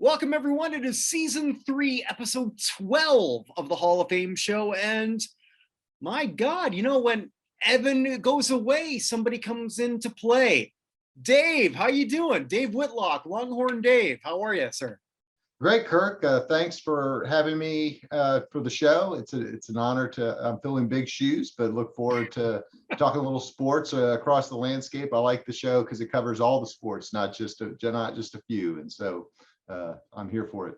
Welcome, everyone. It is season 3, episode 12 of the Hall of Fame show. And my God, when Evan goes away, somebody comes into play. Dave, how you doing? Dave Whitlock, Longhorn Dave. How are you, sir? Great, Kirk. Thanks for having me for the show. It's an honor I'm filling big shoes, but look forward to talking a little sports across the landscape. I like the show because it covers all the sports, not just a few. And so I'm here for it.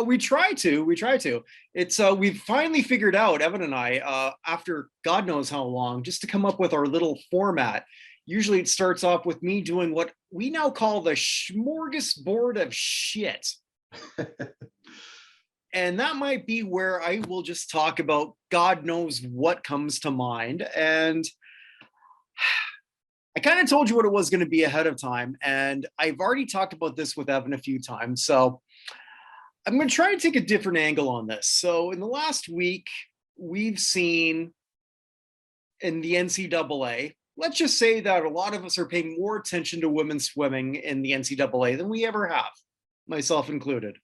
We try to. It's we've finally figured out, Evan and I, after God knows how long, just to come up with our little format. Usually it starts off with me doing what we now call the smorgasbord of shit. And that might be where I will just talk about God knows what comes to mind. And I kind of told you what it was going to be ahead of time. And I've already talked about this with Evan a few times. So I'm going to try and take a different angle on this. So in the last week, we've seen in the NCAA, let's just say that a lot of us are paying more attention to women's swimming in the NCAA than we ever have, myself included.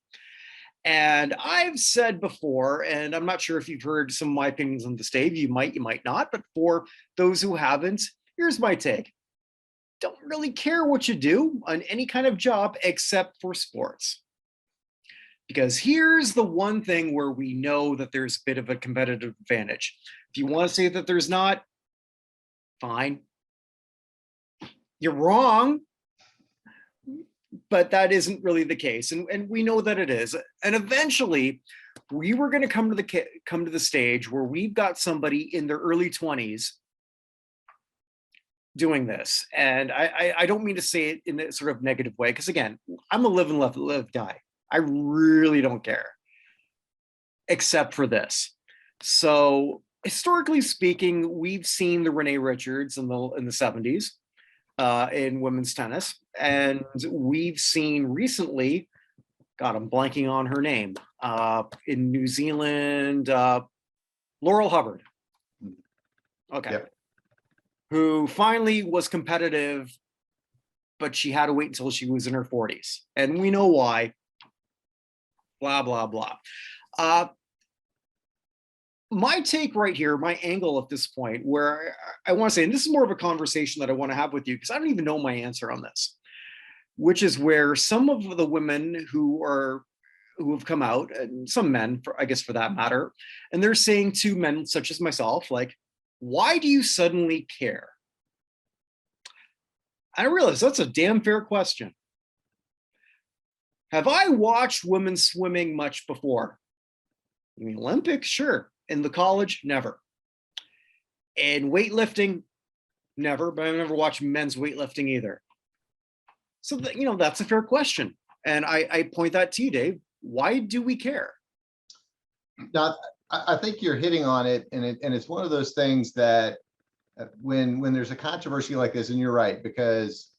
And I've said before, and I'm not sure if you've heard some of my opinions on this, Dave, you might not, but for those who haven't, here's my take. Don't really care what you do on any kind of job except for sports. Because here's the one thing where we know that there's a bit of a competitive advantage. If you want to say that there's not, fine. You're wrong, but that isn't really the case. And we know that it is. And eventually we were going to come to the stage where we've got somebody in their early 20s doing this. And I don't mean to say it in a sort of negative way, because again, I'm a live and let live guy. I really don't care, except for this. So historically speaking, we've seen the Renee Richards in the 70s in women's tennis. And we've seen recently, God, I'm blanking on her name, in New Zealand, Laurel Hubbard. Okay. Yep. Who finally was competitive, but she had to wait until she was in her 40s. And we know why. Blah, blah, blah. My take right here, my angle at this point, where I want to say, and this is more of a conversation that I want to have with you, because I don't even know my answer on this, which is where some of the women who have come out, and some men, I guess for that matter, and they're saying to men such as myself, like, why do you suddenly care? I realize that's a damn fair question. Have I watched women swimming much before? In the Olympics, sure. In the college, never. In weightlifting, never, but I've never watched men's weightlifting either. So, that's a fair question. And I point that to you, Dave. Why do we care? Now, I think you're hitting on it, and it's one of those things that when there's a controversy like this, and you're right, because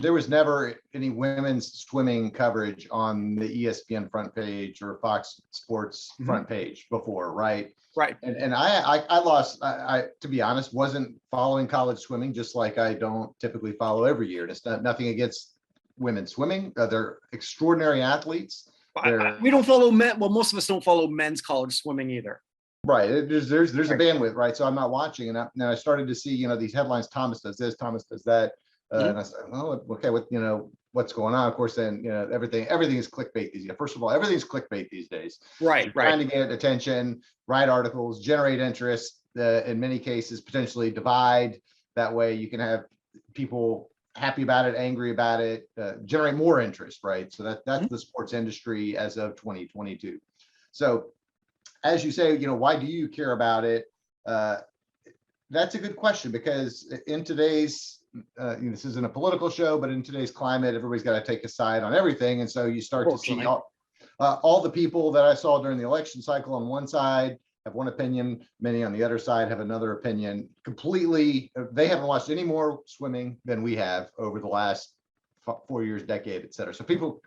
there was never any women's swimming coverage on the ESPN front page or Fox Sports front page before, right? Right. And I lost, to be honest, wasn't following college swimming, just like I don't typically follow every year. And it's nothing against women swimming. They're extraordinary athletes. We don't follow men. Well, most of us don't follow men's college swimming either. Right. There's a bandwidth, right? So I'm not watching. And now I started to see, these headlines, Thomas does this, Thomas does that. And I said, oh, okay, what's going on? Of course, then, everything is clickbait these days. First of all, everything's clickbait these days. Right. Trying to get attention, write articles, generate interest, in many cases, potentially divide. That way you can have people happy about it, angry about it, generate more interest, right? So that's the sports industry as of 2022. So as you say, why do you care about it? That's a good question, because in today's this isn't a political show, but in today's climate, everybody's got to take a side on everything. And so you start to see all the people that I saw during the election cycle on one side have one opinion, many on the other side have another opinion. Completely, they haven't watched any more swimming than we have over the last 4 years, decade, et cetera. So people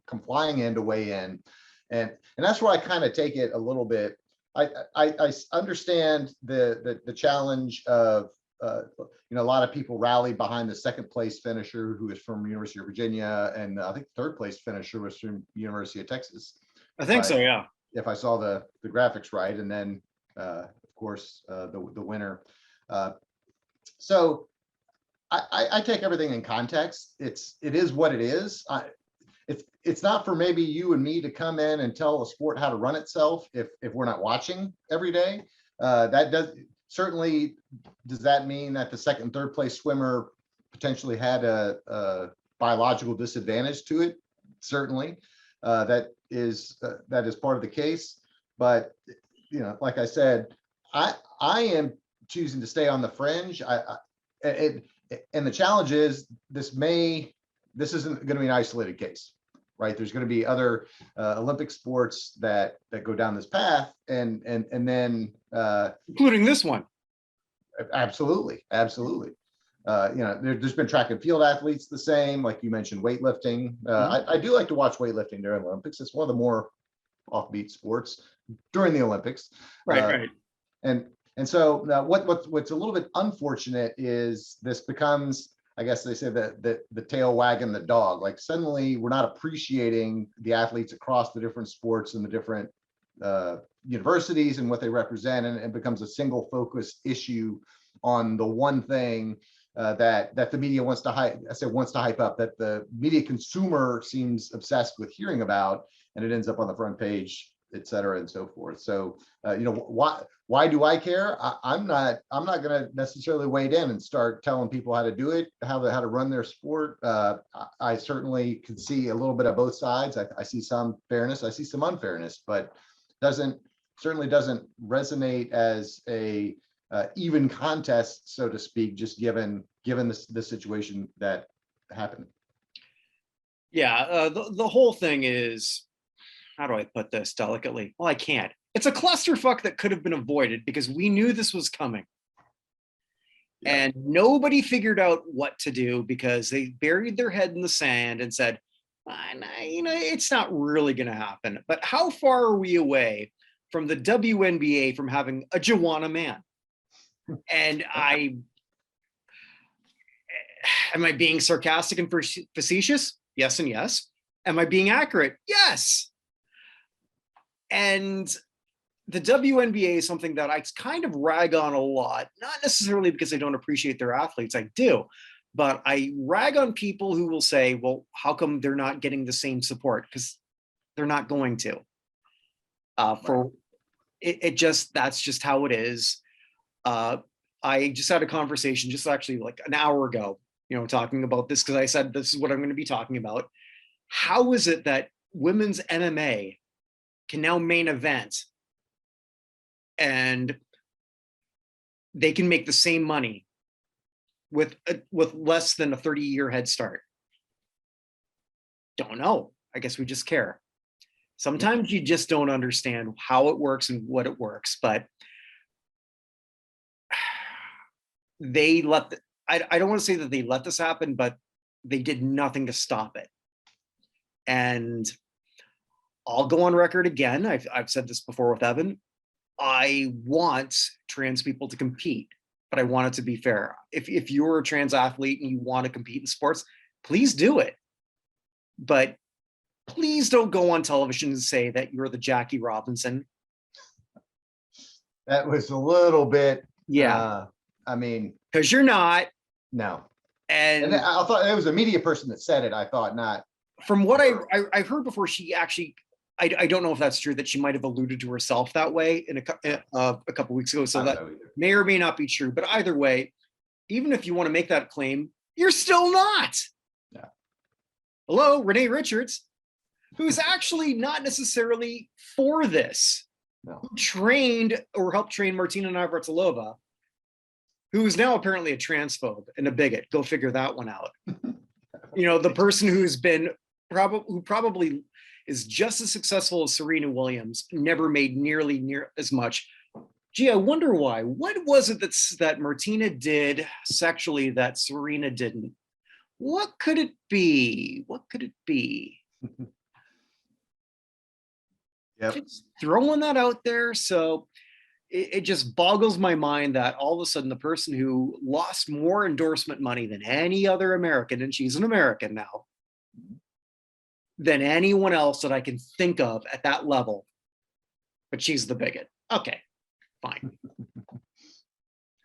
come flying in to weigh in. And that's where I kind of take it a little bit. I understand the challenge of a lot of people rallied behind the second place finisher who is from University of Virginia, and I think third place finisher was from University of Texas. I think so, yeah. If I saw the graphics right, and then of course the winner. So I take everything in context. It is what it is. It's not for maybe you and me to come in and tell a sport how to run itself if we're not watching every day. That certainly does that mean that the second and third place swimmer potentially had a biological disadvantage to it? Certainly, that is part of the case. But like I said, I am choosing to stay on the fringe. And the challenge is this isn't going to be an isolated case, right? There's going to be other Olympic sports that go down this path, and then including this one. Absolutely. There's been track and field athletes the same, like you mentioned, weightlifting. I do like to watch weightlifting during the Olympics. It's one of the more offbeat sports during the Olympics. Right. And so what's a little bit unfortunate is this becomes, I guess they say the tail wagging the dog. Like suddenly we're not appreciating the athletes across the different sports and the different universities and what they represent, and it becomes a single focus issue on the one thing that the media wants to hype up, that the media consumer seems obsessed with hearing about, and it ends up on the front page, et cetera, and so forth. So why do I care? I'm not going to necessarily wade in and start telling people how to do it, how to run their sport. I certainly can see a little bit of both sides. I see some fairness, I see some unfairness, but certainly doesn't resonate as a even contest, so to speak, just given the situation that happened. Yeah, the whole thing is, how do I put this delicately? Well, I can't. It's a clusterfuck that could have been avoided because we knew this was coming. Yeah. And nobody figured out what to do because they buried their head in the sand and said, it's not really going to happen. But how far are we away from the WNBA from having a Joanna Man? And am I being sarcastic and facetious? Yes and yes. Am I being accurate? Yes. And the WNBA is something that I kind of rag on a lot, not necessarily because I don't appreciate their athletes, I do, but I rag on people who will say, well, how come they're not getting the same support? Because they're not going to. That's just how it is. I just had a conversation just actually like an hour ago, talking about this because I said, this is what I'm going to be talking about. How is it that women's MMA can now main event and they can make the same money with less than a 30-year head start? Don't know. I guess we just care. Sometimes you just don't understand how it works and what it works, but I don't want to say that they let this happen, but they did nothing to stop it. And I'll go on record again. I've said this before with Evan. I want trans people to compete, but I want it to be fair. If you're a trans athlete and you want to compete in sports, please do it. But please don't go on television and say that you're the Jackie Robinson. That was a little bit, yeah. Because you're not. No. And I thought it was a media person that said it. I thought not. From what I heard before, she actually, I don't know if that's true, that she might have alluded to herself that way in a couple weeks ago. So that may or may not be true. But either way, even if you want to make that claim, you're still not. Yeah. Hello, Renee Richards, who's actually not necessarily for this, who trained or helped train Martina Navratilova, who is now apparently a transphobe and a bigot. Go figure that one out. The person who's been who probably is just as successful as Serena Williams, never made near as much. Gee, I wonder why. What was it that Martina did sexually that Serena didn't? What could it be? Yep. Just throwing that out there. So it just boggles my mind that all of a sudden the person who lost more endorsement money than any other American, and she's an American now, than anyone else that I can think of at that level, but she's the bigot. Okay, fine.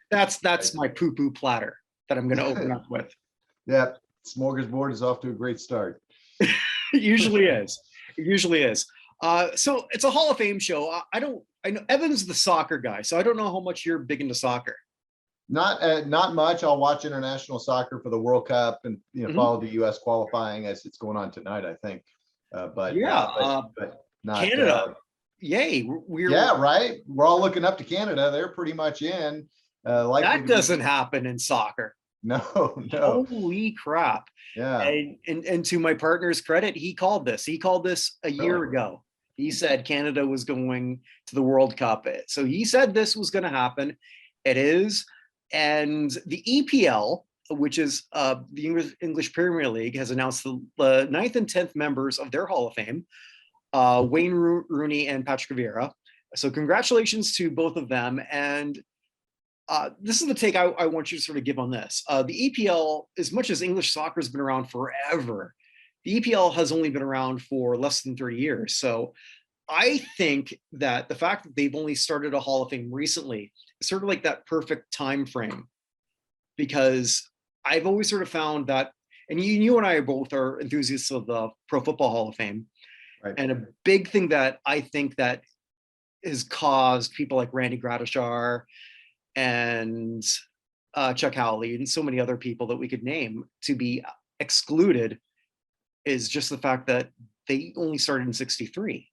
That's my poo-poo platter that I'm going to open up with. Yeah, smorgasbord is off to a great start. It usually is. It usually is. So it's a Hall of Fame show. I know Evan's the soccer guy, so I don't know how much you're big into soccer. Not much. I'll watch international soccer for the World Cup and follow the U.S. qualifying as it's going on tonight, I think. But not Canada. Yay! Right. We're all looking up to Canada. They're pretty much in. That doesn't happen in soccer. No. Holy crap! Yeah. And to my partner's credit, he called this. He called this a year ago. He said Canada was going to the World Cup. So he said this was going to happen. It is. And the EPL, which is the English Premier League, has announced the 9th and 10th members of their Hall of Fame, Wayne Rooney and Patrick Vieira. So congratulations to both of them. And this is the take I want you to sort of give on this. The EPL, as much as English soccer has been around forever, the EPL has only been around for less than 30 years. So I think that the fact that they've only started a Hall of Fame recently is sort of like that perfect time frame, because I've always sort of found that, and you and I both are enthusiasts of the Pro Football Hall of Fame. Right. And a big thing that I think that has caused people like Randy Gradishar and Chuck Howley and so many other people that we could name to be excluded is just the fact that they only started in 63,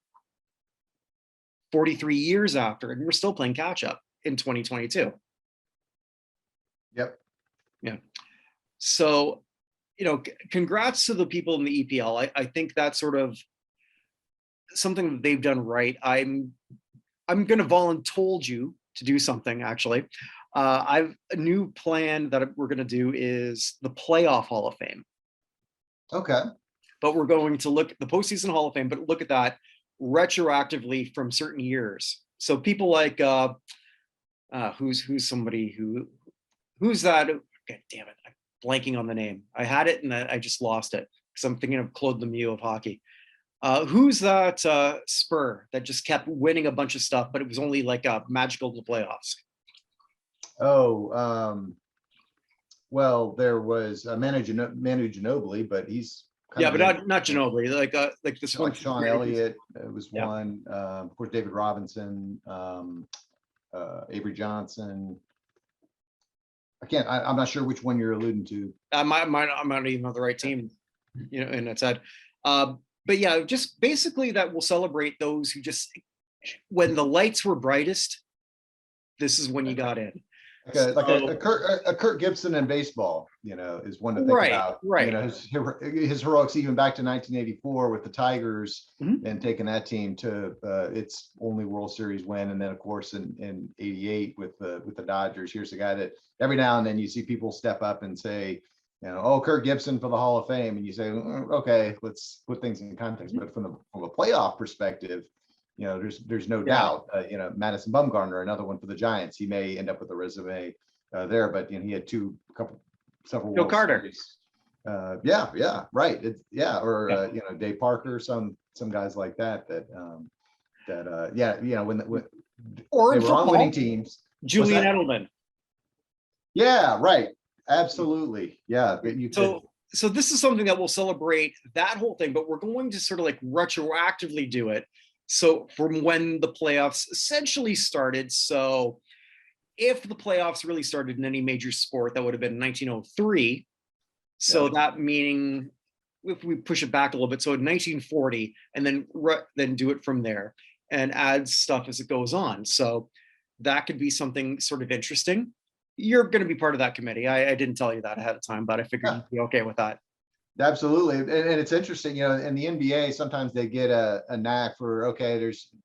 43 years after, and we're still playing catch up in 2022. Yep. Yeah. So, congrats to the people in the EPL. I think that's sort of something that they've done right. I'm going to volunteer you to do something, actually. I've a new plan that we're going to do is the playoff Hall of Fame. Okay. But we're going to look at the postseason Hall of Fame, but look at that retroactively from certain years. So people like who's that? God damn it, I'm blanking on the name. I had it and I just lost it because I'm thinking of Claude Lemieux of hockey. Who's that Spur that just kept winning a bunch of stuff, but it was only like magical to the playoffs? Well, there was Manu Ginobili, but he's but not Ginobili. Like this one, Sean Elliott was one. Of course, David Robinson, Avery Johnson. I'm not sure which one you're alluding to. I'm not even on the right team, and it's said. But yeah, just basically that will celebrate those who when the lights were brightest, this is when you got in. A Kirk Gibson in baseball, is one to think about. Right. His heroics even back to 1984 with the Tigers and taking that team to its only World Series win, and then of course in '88 with the Dodgers. Here's a guy that every now and then you see people step up and say, Kirk Gibson for the Hall of Fame, and you say, okay, let's put things in context. But from a playoff perspective, there's no doubt. Madison Bumgarner, another one for the Giants. He may end up with a resume there, but he had several World Series. Right. Dave Parker, some guys like that. When or they were on winning teams. Julian Edelman. Yeah, right. Absolutely. Yeah. So this is something that will celebrate that whole thing, but we're going to sort of like retroactively do it. So from when the playoffs essentially started. So if the playoffs really started in any major sport, that would have been 1903. So that meaning if we push it back a little bit, so in 1940, and then do it from there and add stuff as it goes on. So that could be something sort of interesting. You're going to be part of that committee. I didn't tell you that ahead of time, but I figured you'd be okay with that. Absolutely. And it's interesting, in the NBA, sometimes they get a knack for,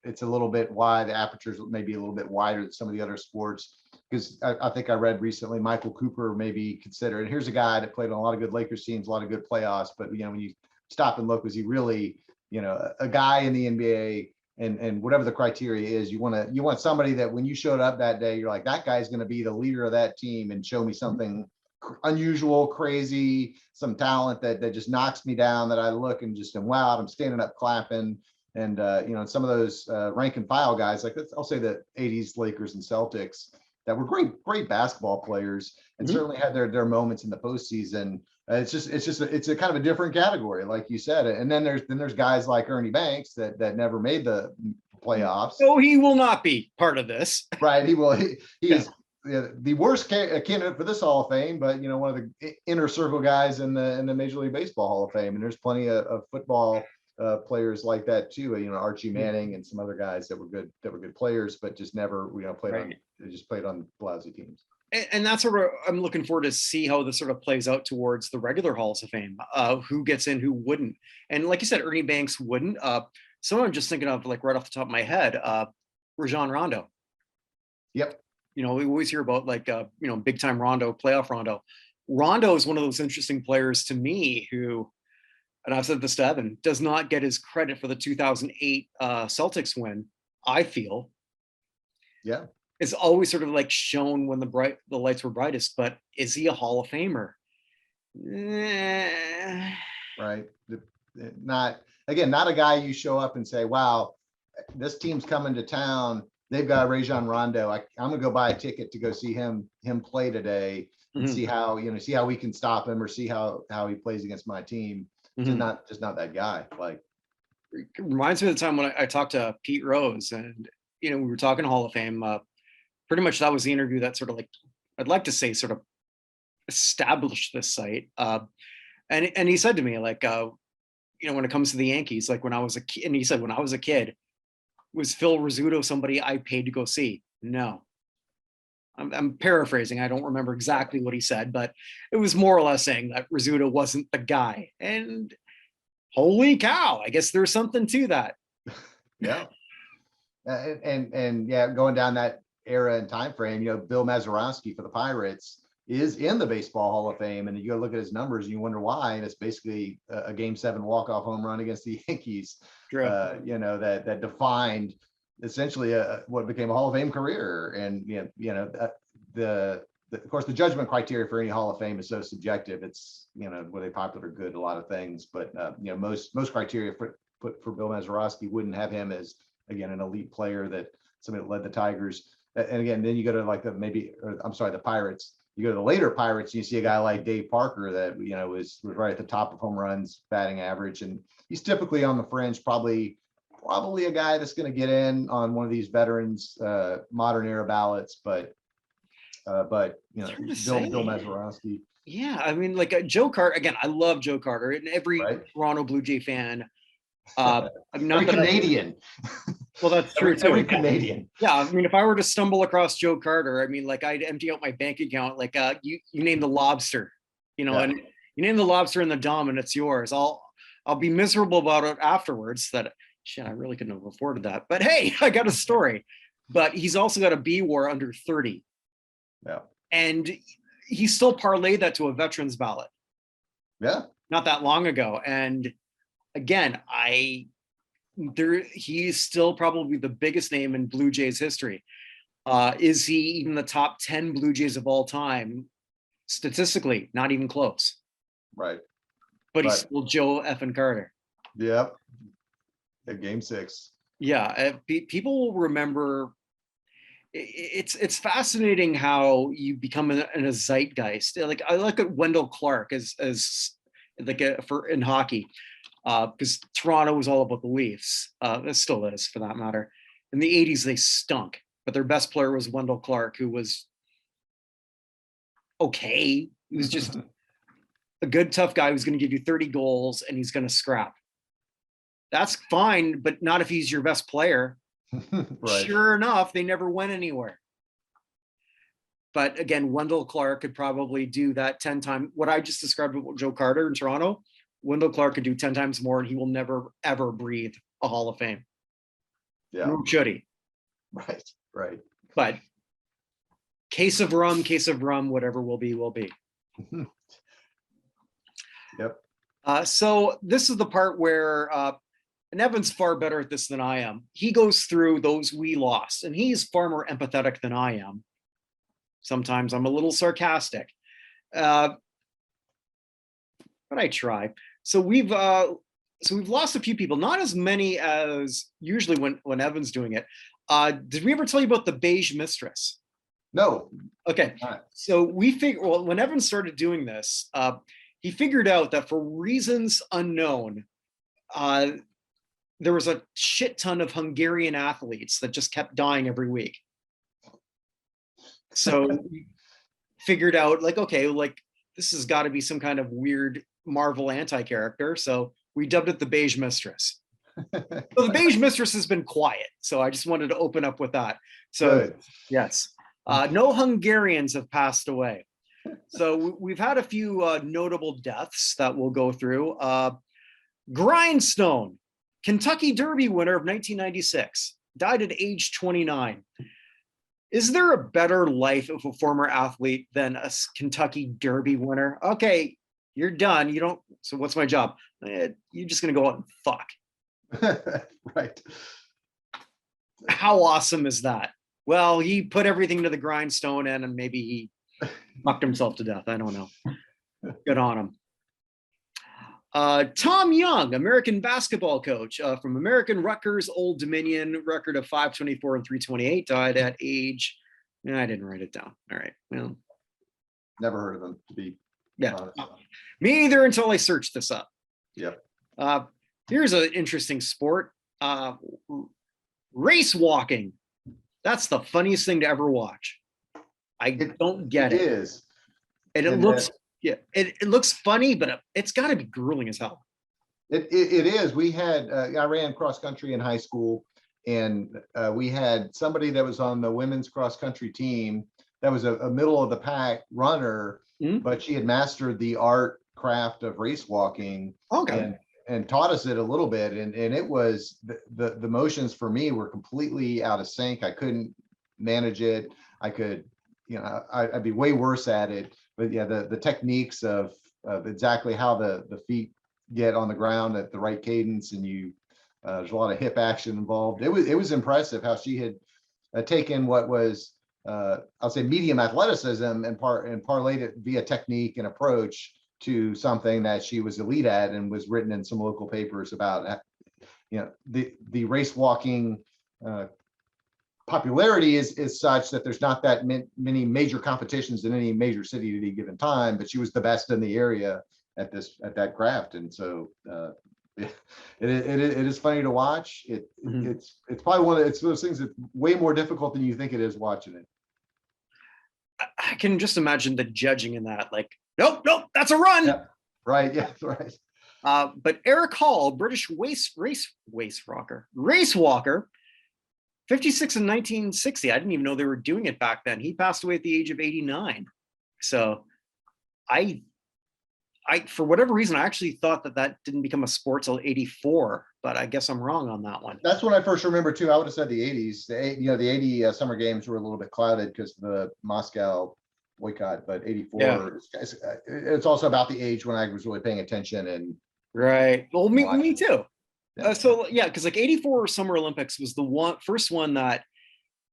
it's a little bit wide. The apertures may be a little bit wider than some of the other sports. Because I think I read recently, Michael Cooper may be considered. And here's a guy that played on a lot of good Lakers teams, a lot of good playoffs. But, when you stop and look, was he really, a guy in the NBA and whatever the criteria is, you want somebody that when you showed up that day, you're like, that guy's going to be the leader of that team and show me something unusual, crazy, some talent that just knocks me down, that I look and just am wowed. I'm standing up clapping. And some of those rank and file guys, like I'll say the 80s Lakers and Celtics, that were great basketball players, and certainly had their moments in the postseason. It's a kind of a different category, like you said. And then there's guys like Ernie Banks that never made the playoffs. So he will not be part of this. Right. He is the worst candidate for this Hall of Fame, but one of the inner circle guys in the Major League Baseball Hall of Fame. And there's plenty of football players like that too. Archie Manning and some other guys that were good players, but just never played on. They just played on lousy teams. And that's sort of, I'm looking forward to see how this sort of plays out towards the regular Halls of Fame, who gets in, who wouldn't. And like you said, Ernie Banks wouldn't. Someone I'm just thinking of, like right off the top of my head, Rajon Rondo. Yep. We always hear about like, big time Rondo, playoff Rondo. Rondo is one of those interesting players to me who, and I've said this to Evan, does not get his credit for the 2008 Celtics win, I feel. Yeah. It's always sort of like shown when the lights were brightest, but is he a Hall of Famer? Right. Not a guy you show up and say, wow, this team's coming to town. They've got Rajon Rondo. I'm gonna go buy a ticket to go see him play today and see how we can stop him, or see how he plays against my team. Just not that guy. Like, it reminds me of the time when I talked to Pete Rose, and we were talking Hall of Fame. Pretty much that was the interview that sort of like, I'd like to say, sort of established this site. And he said to me, like, when it comes to the Yankees, like when I was a kid, and he said, when I was a kid, was Phil Rizzuto somebody I paid to go see? No. I'm paraphrasing. I don't remember exactly what he said, but it was more or less saying that Rizzuto wasn't the guy. And holy cow, I guess there's something to that. Yeah. And yeah, going down that era and time frame, Bill Mazeroski for the Pirates is in the Baseball Hall of Fame, and you go look at his numbers and you wonder why, and it's basically a Game 7 walk-off home run against the Yankees. True. That defined essentially what became a Hall of Fame career. And of course the judgment criteria for any Hall of Fame is so subjective. It's were they popular, good, a lot of things, but most criteria for Bill Mazeroski wouldn't have him as, again, an elite player, that somebody that led the Tigers. And again, then you go to like the Pirates. You go to the later Pirates, and you see a guy like Dave Parker that was right at the top of home runs, batting average, and he's typically on the fringe, probably a guy that's going to get in on one of these veterans modern era ballots, but Bill Mazeroski. Yeah, I mean, like Joe Carter. Again, I love Joe Carter, and every Toronto Blue Jay fan. I'm not Canadian. Well, that's true too. Every Canadian. Yeah, I mean, if I were to stumble across Joe Carter, I mean, like I'd empty out my bank account. Like you name the lobster, and you name the lobster in the Dom, and it's yours. I'll be miserable about it afterwards. That shit, I really couldn't have afforded that. But hey, I got a story. But he's also got a B WAR under 30. Yeah. And he still parlayed that to a veterans ballot. Yeah. Not that long ago. And again, he's still probably the biggest name in Blue Jays history. Is he even the top 10 Blue Jays of all time? Statistically, not even close. Right. But he's still Joe effing Carter. Yep. At Game 6. Yeah. People will remember. It's fascinating how you become in a zeitgeist. Like I look at Wendell Clark as like for in hockey. Because Toronto was all about the Leafs. It still is, for that matter. In the 80s, they stunk, but their best player was Wendell Clark, who was okay. He was just a good, tough guy who's going to give you 30 goals and he's going to scrap. That's fine, but not if he's your best player. Right. Sure enough, they never went anywhere. But again, Wendell Clark could probably do that 10 times. What I just described with Joe Carter in Toronto, Wendell Clark could do 10 times more, and he will never, ever breathe a Hall of Fame. Yeah. Nor should he. Right. But case of rum, whatever will be, will be. Yep. So this is the part where and Evan's far better at this than I am. He goes through those we lost, and he's far more empathetic than I am. Sometimes I'm a little sarcastic, but I try. So we've lost a few people, not as many as usually when Evan's doing it. Did we ever tell you about the beige mistress? No. Okay, so we figured, well, when Evan started doing this, he figured out that for reasons unknown, there was a shit ton of Hungarian athletes that just kept dying every week. So we figured out, like, okay, like this has got to be some kind of weird Marvel anti-character. So we dubbed it the Beige Mistress. So the Beige Mistress has been quiet. So I just wanted to open up with that. So good. Yes, no Hungarians have passed away. So we've had a few notable deaths that we'll go through. Grindstone, Kentucky Derby winner of 1996, died at age 29. Is there a better life of a former athlete than a Kentucky Derby winner? Okay, you're done. You don't. So what's my job? You're just going to go out and fuck. Right. How awesome is that? Well, he put everything to the grindstone and maybe he fucked himself to death. I don't know. Good on him. Tom Young, American basketball coach from American Rutgers, Old Dominion, record of 524 and 328, died at age, I didn't write it down. All right. Well, never heard of him, to be honest. Me either until I searched this up. Yep. Here's an interesting sport. Race walking. That's the funniest thing to ever watch. I don't get it. It is. And it looks it looks funny, but it's got to be grueling as hell. It is. We had I ran cross country in high school, and we had somebody that was on the women's cross country team that was a middle of the pack runner, but she had mastered the art craft of race walking. Okay. And taught us it a little bit, and it was the motions for me were completely out of sync. I couldn't manage it. I could, I'd be way worse at it. But yeah, the techniques of exactly how the feet get on the ground at the right cadence, and there's a lot of hip action involved. It was impressive how she had taken what was I'll say medium athleticism and parlayed it via technique and approach to something that she was elite at, and was written in some local papers about, the race walking popularity is such that there's not that many major competitions in any major city at any given time, but she was the best in the area at that craft. And so it is funny to watch. It's probably it's those things that's way more difficult than you think it is watching it. I can just imagine the judging in that, like, nope, that's a run. Yeah, right. Yeah, right. But Eric Hall, British race walker, 56 in 1960. I didn't even know they were doing it back then. He passed away at the age of 89. So I for whatever reason, I actually thought that didn't become a sport till 84, but I guess I'm wrong on that one. That's when I first remember too. I would have said the 80s. The 80 summer games were a little bit clouded because of the Moscow boycott, but 84, it's also about the age when I was really paying attention. And right. Well, me too. Yeah. So yeah, because like 84 Summer Olympics was the first one that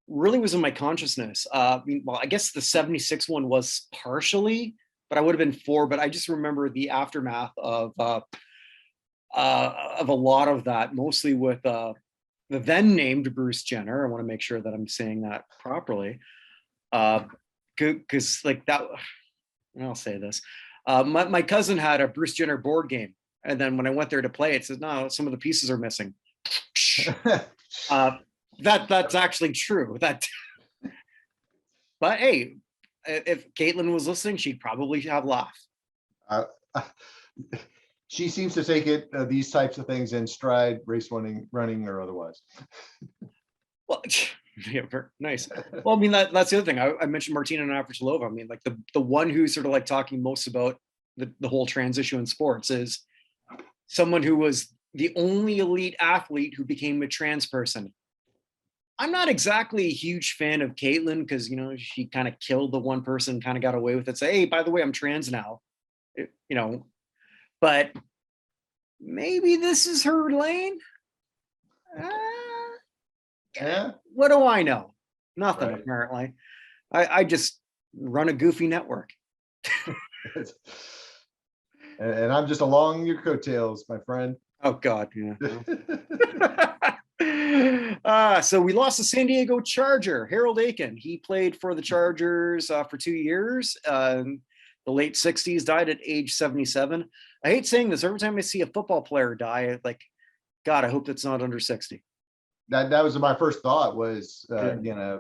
really was in my consciousness. I guess the 76 one was partially, but I would have been 4. But I just remember the aftermath of a lot of that, mostly with the then named Bruce Jenner. I want to make sure that I'm saying that properly. Because like that, I'll say this. My cousin had a Bruce Jenner board game. And then when I went there to play, it says, no, some of the pieces are missing. That's actually true. But hey, if Caitlin was listening, she'd probably have laughed. She seems to take these types of things in stride, race running or otherwise. Well, yeah, very nice. Well, I mean, that's the other thing. I mentioned Martina Navratilova. I mean, like the one who's sort of like talking most about the whole transition in sports is someone who was the only elite athlete who became a trans person. I'm not exactly a huge fan of Caitlin because, she kind of killed the one person, kind of got away with it. Say, hey, by the way, I'm trans now, but maybe this is her lane. Uh, Yeah, what do I know? Nothing, right. apparently. I just run a goofy network. And I'm just along your coattails, my friend. Oh God, yeah. So we lost the San Diego Charger, Harold Aiken. He played for the Chargers for 2 years. The late 60s, died at age 77. I hate saying this. Every time I see a football player die, like, God, I hope that's not under 60. That was my first thought was, Yeah.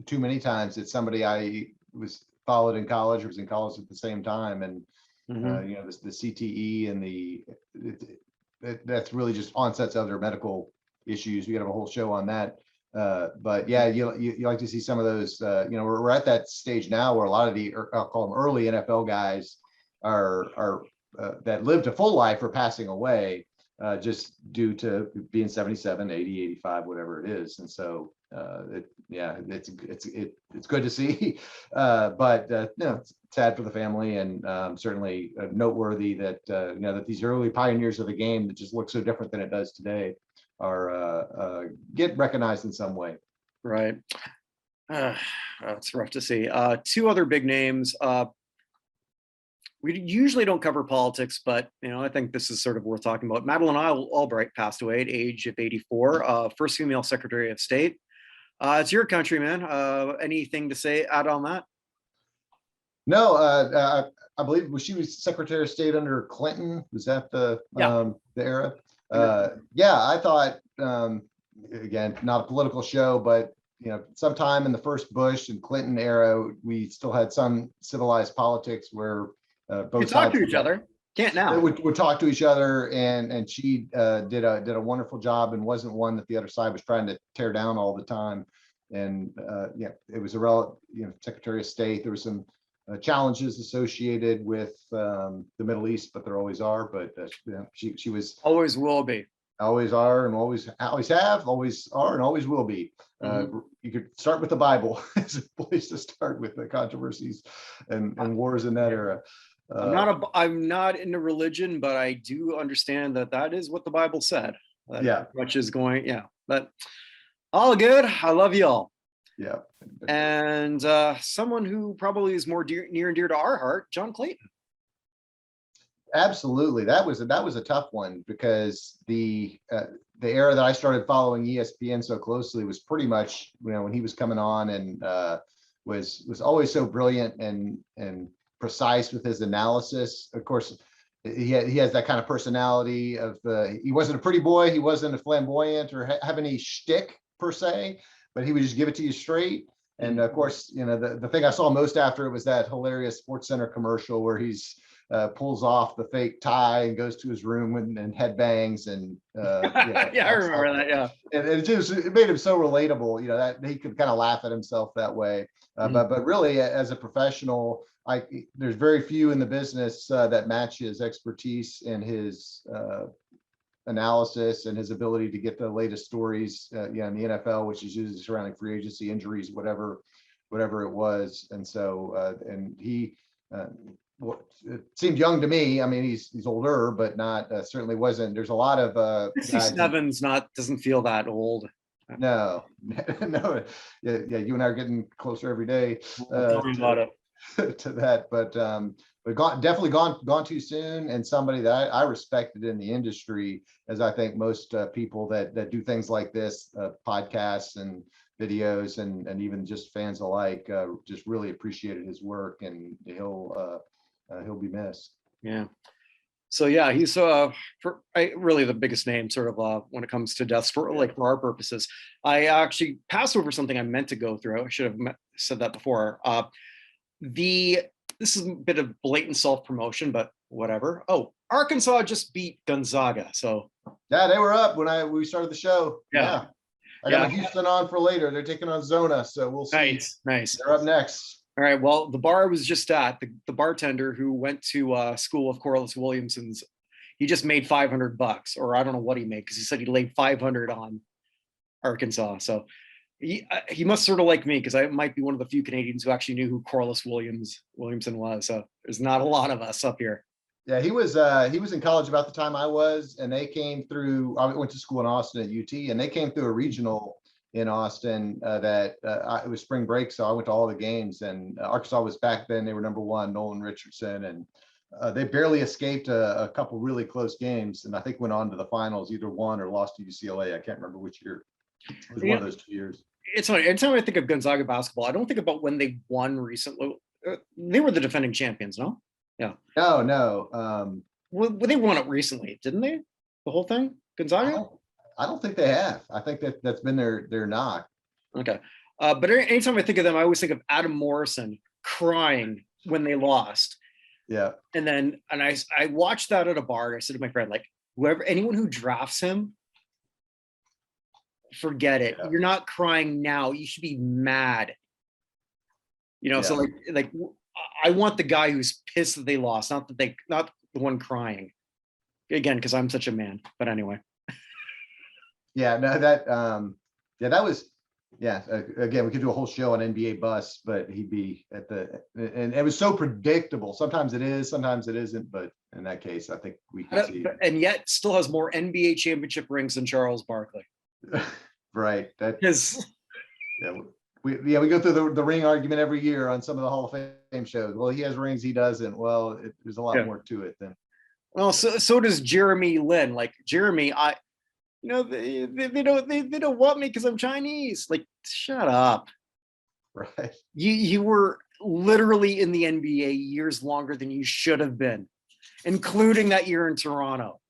too many times it's somebody I was followed in college or was in college at the same time. And, Mhm. the CTE and that's really just onsets other medical issues. We could have a whole show on that. But yeah, you like to see some of those, we're at that stage now where a lot of I'll call them early NFL guys are that lived a full life are passing away, just due to being 77, 80, 85, whatever it is. And so it's good to see, but it's sad for the family, and certainly noteworthy that that these early pioneers of the game that just look so different than it does today are get recognized in some way. Right. Uh, it's rough to see. Two other big names. We usually don't cover politics, but I think this is sort of worth talking about. Madeleine Albright passed away at age of 84, first female Secretary of State. It's your country, man. Anything to say add on that? No, I believe she was Secretary of State under Clinton. Was that Yeah. the era? Yeah, I thought, again, not a political show, but sometime in the first Bush and Clinton era, we still had some civilized politics where You both talk sides to each other. Can't now. would talk to each other, and she did a wonderful job and wasn't one that the other side was trying to tear down all the time. And it was a Secretary of State. There was some challenges associated with the Middle East, but there always are. But she was Always will be. always are, and always have, always are, and always will be. You could start with the Bible as a place to start with the controversies and wars in that era. I'm not into religion, but I do understand that is what the Bible said. Yeah. Much is going, yeah. But all good. I love you all. Yeah. And someone who probably is more near and dear to our heart, John Clayton. Absolutely. That was a tough one, because the era that I started following ESPN so closely was pretty much, when he was coming on, and was always so brilliant and precise with his analysis. Of course, he has that kind of personality of he wasn't a pretty boy, he wasn't a flamboyant or have any shtick per se, but he would just give it to you straight. And of course, the thing I saw most after it was that hilarious Sports Center commercial where he's pulls off the fake tie and goes to his room and headbangs and yeah, I remember that. Yeah, and it made him so relatable, that he could kind of laugh at himself that way. But really, as a professional, there's very few in the business that match his expertise and his analysis and his ability to get the latest stories in the NFL, which is usually surrounding free agency, injuries, whatever it was. And so and he it seemed young to me. I mean, he's older, but not certainly wasn't. There's a lot of 67's doesn't feel that old. No, no, yeah, you and I are getting closer every day About it. to that, but definitely gone too soon, and somebody that I respected in the industry, as I think most people that do things like this, podcasts and videos, and even just fans alike, just really appreciated his work, and he'll be missed. Yeah. So yeah, he's really the biggest name sort of when it comes to deaths for our purposes. I actually passed over something I meant to go through. I should have said that before. This is a bit of blatant self-promotion, but whatever. Oh, Arkansas just beat Gonzaga. So yeah, they were up when we started the show. Yeah. I got Houston on for later. They're taking on Zona, so we'll see. Nice. They're up next. All right. Well, the bar I was just at, the bartender who went to school of Corliss Williamson's, he just made $500, or I don't know what he made, because he said he laid 500 on Arkansas. So he must sort of like me, because I might be one of the few Canadians who actually knew who Corliss Williamson was. So there's not a lot of us up here. Yeah, he was in college about the time I was, and they came through. I went to school in Austin at UT, and they came through a regional in Austin it was spring break, so I went to all the games. And Arkansas was back then; they were number one, Nolan Richardson, and they barely escaped a couple really close games, and I think went on to the finals, either won or lost to UCLA. I can't remember which year. It was one of those 2 years. It's funny. Anytime I think of Gonzaga basketball, I don't think about when they won recently. They were the defending champions, no? Yeah. No. Well, they won it recently, didn't they? The whole thing, Gonzaga. I don't think they have. I think that's been their knock. Okay. But anytime I think of them, I always think of Adam Morrison crying when they lost. Yeah. And I watched that at a bar. I said to my friend, like, anyone who drafts him, forget it. Yeah. You're not crying now. You should be mad. So like I want the guy who's pissed that they lost, not the one crying. Again, because I'm such a man. But anyway. Yeah, no, that was again, we could do a whole show on NBA bus, but he'd be and it was so predictable. Sometimes it is, sometimes it isn't, but in that case, I think we can see. And yet still has more NBA championship rings than Charles Barkley. Right. That is. Yeah, we go through the ring argument every year on some of the Hall of Fame shows. Well, he has rings, he doesn't. Well, there's a lot more to it than. Well, so does Jeremy Lin. Like Jeremy, they don't want me because I'm Chinese. Like, shut up. Right. You were literally in the NBA years longer than you should have been, including that year in Toronto.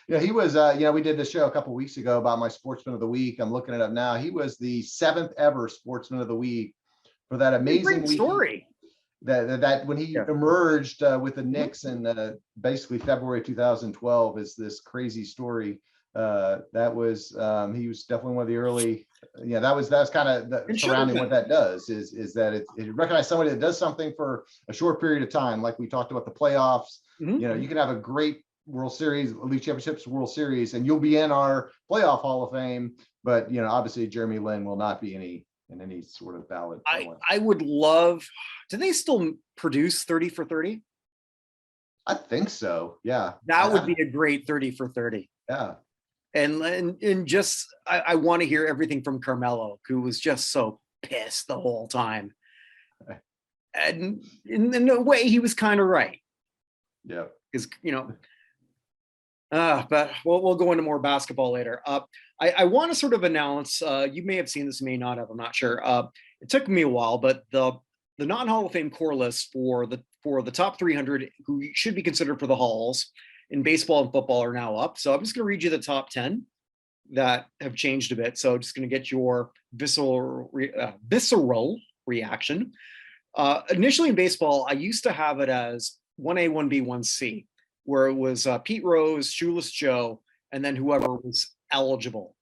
Yeah, he was, we did this show a couple of weeks ago about my Sportsman of the Week. I'm looking it up now. He was the 7th ever Sportsman of the Week for that amazing story. That when he emerged with the Knicks in basically February 2012 is this crazy story. That was he was definitely one of the early. Yeah, that was kind of surrounding what that does is that it recognizes somebody that does something for a short period of time, like we talked about the playoffs. Mm-hmm. You can have a great World Series, Elite Championships, World Series, and you'll be in our playoff Hall of Fame. But obviously Jeremy Lin will not be in any sort of ballot. I would love. Do they still produce 30 for 30? I think so. Yeah, that would be a great 30 for 30. Yeah, and just I want to hear everything from Carmelo, who was just so pissed the whole time, and in a way he was kind of right. Yeah, because but we'll go into more basketball later. I want to sort of announce, you may have seen this, may not have, I'm not sure. It took me a while, but the non-Hall of Fame core list for the top 300 who should be considered for the Halls in baseball and football are now up. So I'm just going to read you the top 10 that have changed a bit. So just going to get your visceral reaction. Initially in baseball, I used to have it as 1A, 1B, 1C, where it was Pete Rose, Shoeless Joe, and then whoever was eligible.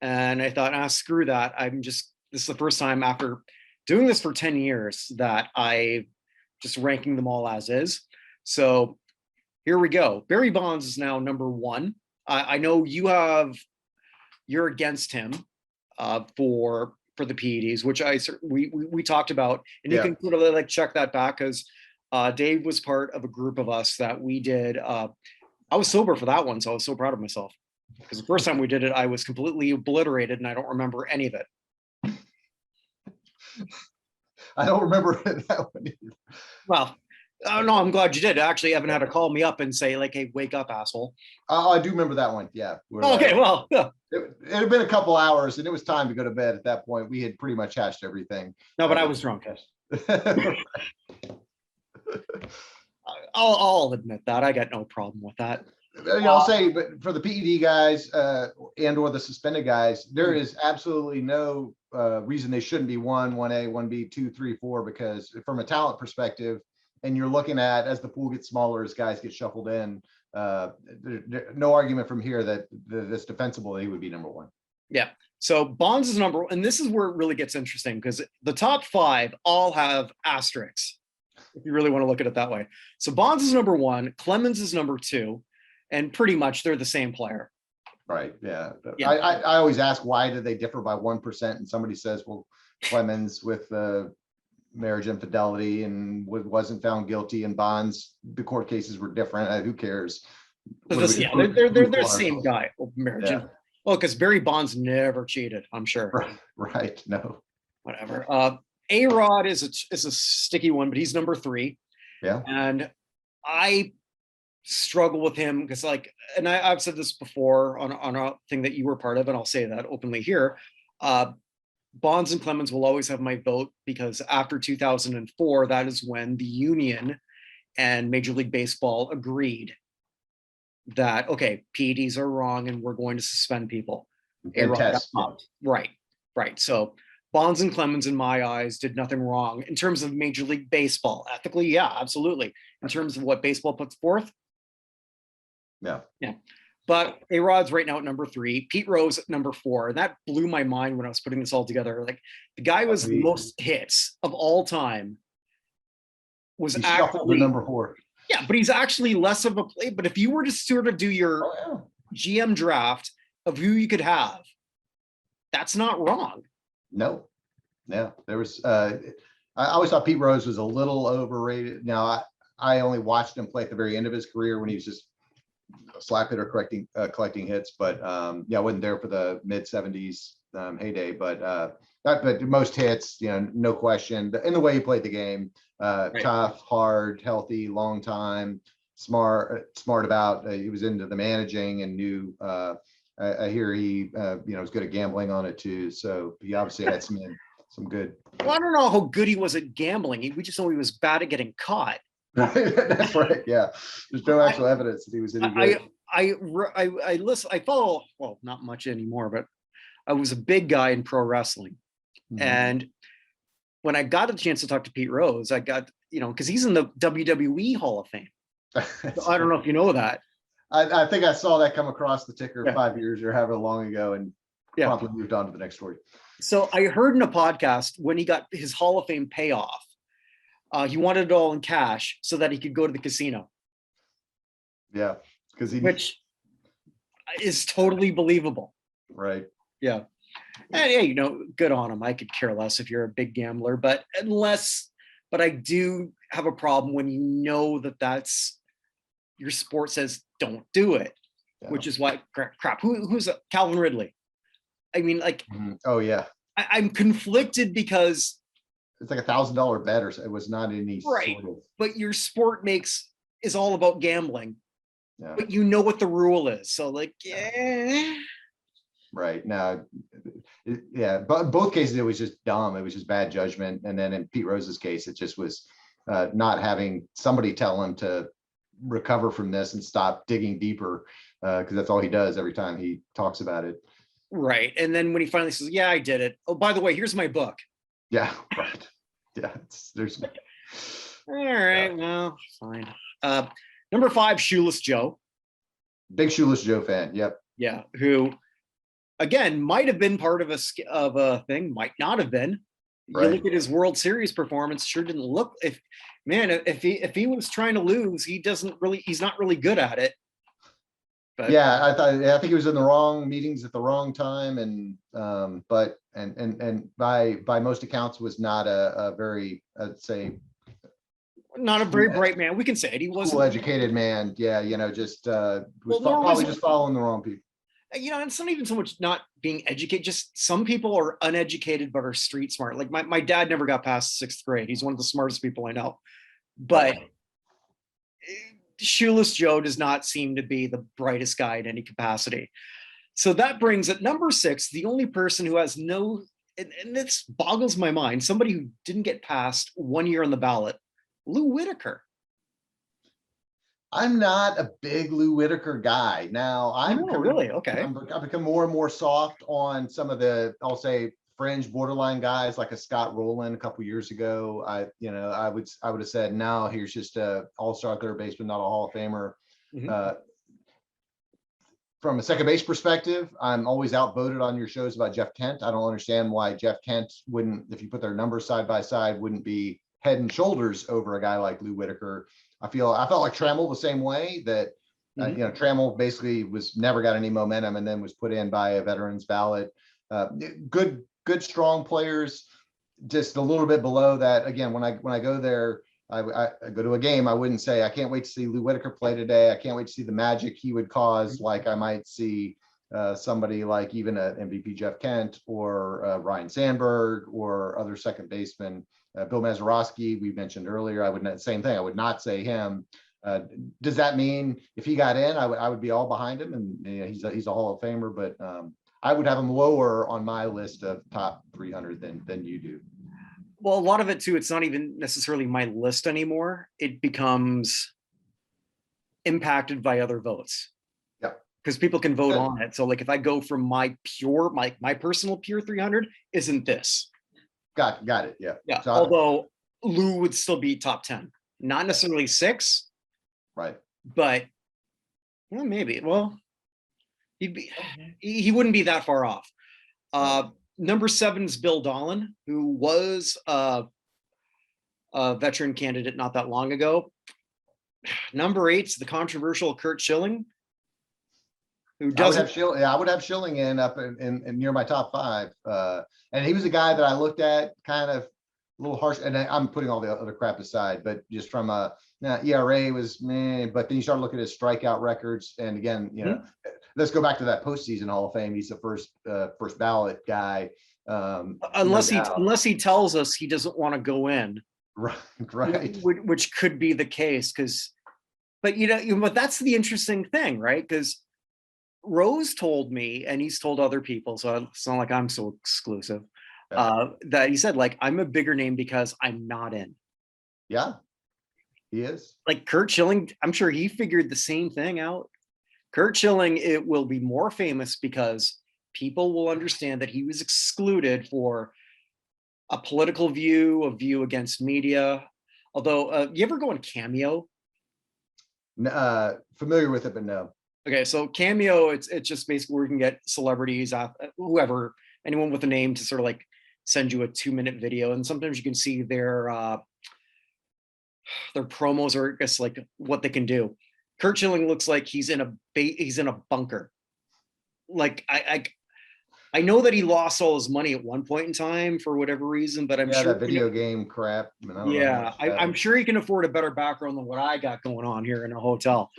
And I thought, screw that. This is the first time after doing this for 10 years that I just ranking them all as is. So here we go. Barry Bonds is now number 1. I know you're against him for the PEDs, which we talked about, and you can sort of like check that back because Dave was part of a group of us that we did. I was sober for that one, so I was so proud of myself because the first time we did it, I was completely obliterated and I don't remember any of it. I don't remember that one either. Well, no, I'm glad you did. Actually, Evan had to call me up and say, like, hey, wake up, asshole. I do remember that one. Yeah. Okay, well, yeah. It had been a couple hours and it was time to go to bed at that point. We had pretty much hashed everything. No, but I was drunk. I'll admit that. I got no problem with that. I'll say, but for the PED guys and or the suspended guys, there is absolutely no reason they shouldn't be 1, 1A, 1B, 2, 3, 4, because from a talent perspective, and you're looking at as the pool gets smaller, as guys get shuffled in, no argument from here that that's defensible. He would be number 1. Yeah. So Bonds is number 1, and this is where it really gets interesting because the top 5 all have asterisks, if you really want to look at it that way. So Bonds is number 1, Clemens is number 2, and pretty much they're the same player. Right. Yeah. I always ask, why do they differ by 1%? And somebody says, well, Clemens with marriage infidelity and wasn't found guilty. And Bonds, the court cases were different. Who cares? They're the same guy. Marriage. Yeah. Well, because Barry Bonds never cheated, I'm sure. Right. No. Whatever. A-Rod is a sticky one, but he's number 3. Yeah. And I struggle with him because, like, and I've said this before on a thing that you were part of, and I'll say that openly here. Bonds and Clemens will always have my vote, because after 2004, that is when the union and Major League Baseball agreed that, okay, PEDs are wrong and we're going to suspend people. And test. Right. So Bonds and Clemens, in my eyes, did nothing wrong in terms of Major League Baseball. Ethically, yeah, absolutely. In terms of what baseball puts forth, yeah. But A-Rod's right now at number 3, Pete Rose at number 4. And that blew my mind when I was putting this all together. Like, the guy was the most hits of all time. Was actually number 4. Yeah, but he's actually less of a play. But if you were to sort of do your GM draft of who you could have, that's not wrong. No. Yeah. There was I always thought Pete Rose was a little overrated. Now I only watched him play at the very end of his career when he was just slack hitter collecting hits, but yeah, I wasn't there for the mid 70s heyday, but most hits, no question. And the way he played the game, tough, hard, healthy, long time, smart about. He was into the managing and knew. I hear he, was good at gambling on it too. So he obviously had some good. Well, I don't know how good he was at gambling. We just know he was bad at getting caught. That's right. Yeah, there's no actual evidence that he was any good. I follow, well, not much anymore, but I was a big guy in pro wrestling. Mm-hmm. And when I got a chance to talk to Pete Rose, I got, because he's in the WWE Hall of Fame. So I don't know if you know that. I think I saw that come across the ticker 5 years or however long ago, and promptly moved on to the next story. So I heard in a podcast when he got his Hall of Fame payoff, he wanted it all in cash so that he could go to the casino. Yeah, which is totally believable. Right. Yeah. And hey, good on him. I could care less if you're a big gambler, but I do have a problem when that's your sport says don't do it, which is why crap. Who's Calvin Ridley? I mean, like, oh yeah. I'm conflicted because it's like $1,000 bet, or it was not any right. Sort of... But your sport is all about gambling. Yeah. But you know what the rule is. So like, Right. Now, but in both cases, it was just dumb. It was just bad judgment. And then in Pete Rose's case, it just was not having somebody tell him to recover from this and stop digging deeper, because that's all he does every time he talks about it. Right. And then when he finally says, yeah, I did it. Oh, by the way, here's my book. Yeah. Right. Yeah. There's. All right. Well, fine. Number 5, Shoeless Joe. Big Shoeless Joe fan. Yep. Yeah. Who, again, might have been part of a thing, might not have been. Right. You look at his World Series performance, sure didn't look. If he was trying to lose, he's not really good at it. But yeah, I think he was in the wrong meetings at the wrong time, and but by most accounts was not a very, I'd say, not a very bright man. We can say it. He wasn't educated man. Yeah, just probably just following the wrong people. And it's not even so much not being educated. Just some people are uneducated but are street smart. Like my dad never got past 6th grade. He's one of the smartest people I know. But Shoeless Joe does not seem to be the brightest guy in any capacity. So that brings at number 6, the only person who has no, and this boggles my mind, somebody who didn't get past 1 year on the ballot, Lou Whitaker. I'm not a big Lou Whitaker guy. Now I've become more and more soft on some of the, I'll say, fringe borderline guys like a Scott Rowland a couple years ago. I would have said, no, here's just a all-star third baseman, not a Hall of Famer. Mm-hmm. From a second base perspective, I'm always outvoted on your shows about Jeff Kent. I don't understand why Jeff Kent wouldn't, if you put their numbers side by side, wouldn't be head and shoulders over a guy like Lou Whitaker. I felt like Trammell the same way, that Trammell basically never got any momentum and then was put in by a veterans ballot. Good strong players, just a little bit below that. Again, when I go there, I go to a game, I wouldn't say I can't wait to see Lou Whitaker play today. I can't wait to see the magic he would cause, like I might see somebody like even an MVP Jeff Kent or Ryan Sandberg or other second baseman. Bill Mazeroski, we mentioned earlier, I would not, same thing. I would not say him. Does that mean if he got in, I would be all behind him? And you know, he's a Hall of Famer, but I would have him lower on my list of top 300 than you do. Well, a lot of it too, it's not even necessarily my list anymore. It becomes impacted by other votes. Yeah. Because people can vote on it. So like if I go from my personal pure 300 isn't this. Got it. Yeah. Yeah. So, although Lou would still be top 10, not necessarily 6. Right. But well, maybe. Well, he wouldn't be that far off. Number 7 is Bill Dolan, who was a veteran candidate not that long ago. Number 8 is the controversial Curt Schilling, who doesn't. I would have Schilling in up in near my top 5. And he was a guy that I looked at kind of a little harsh, and I'm putting all the other crap aside, but just from ERA was meh, but then you start looking at his strikeout records, and again, you know, let's go back to that postseason Hall of Fame. He's the first ballot guy. Unless he tells us he doesn't want to go in, right, which could be the case. But that's the interesting thing, right? Because Rose told me, and he's told other people, so it's not like I'm so exclusive, that he said, like, I'm a bigger name because I'm not in. Yeah, he is. Like Curt Schilling, I'm sure he figured the same thing out. Curt Schilling, it will be more famous because people will understand that he was excluded for a political view, a view against media. Although, you ever go on Cameo? Familiar with it, but no. Okay, so Cameo, it's just basically where you can get celebrities, whoever, anyone with a name to sort of like send you a 2-minute video, and sometimes you can see their promos, or I guess like what they can do. Curt Schilling looks like he's in a bunker. Like I know that he lost all his money at one point in time for whatever reason, but I'm sure that video game crap. I'm sure he can afford a better background than what I got going on here in a hotel.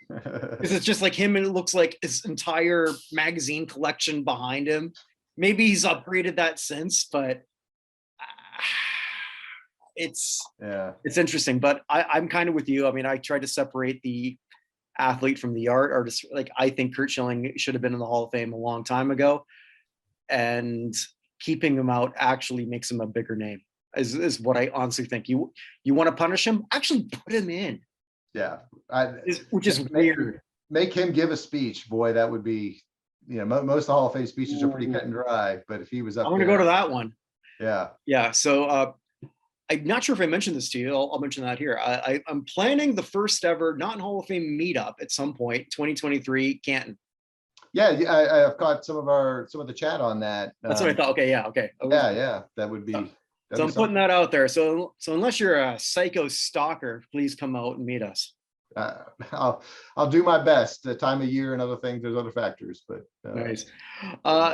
Because it's just like him, and it looks like his entire magazine collection behind him. Maybe he's upgraded that since, but it's interesting. But I'm kind of with you. I mean, I tried to separate the athlete from the artist. Like, I think Curt Schilling should have been in the Hall of Fame a long time ago, and keeping him out actually makes him a bigger name, is what I honestly think. You want to punish him? Actually put him in. Yeah, which is weird. Make him give a speech, boy. That would be, most of the Hall of Fame speeches are pretty cut and dry. But if he was up, I'm going to go to that one. Yeah. So I'm not sure if I mentioned this to you. I'll mention that here. I'm planning the first ever not in Hall of Fame meetup at some point, 2023, Canton. Yeah, I've caught some of the chat on that. That's what I thought. Okay, yeah, okay. Yeah, that would be. So I'm putting that out there. So unless you're a psycho stalker, please come out and meet us. I'll do my best. The time of year and other things, there's other factors, but nice.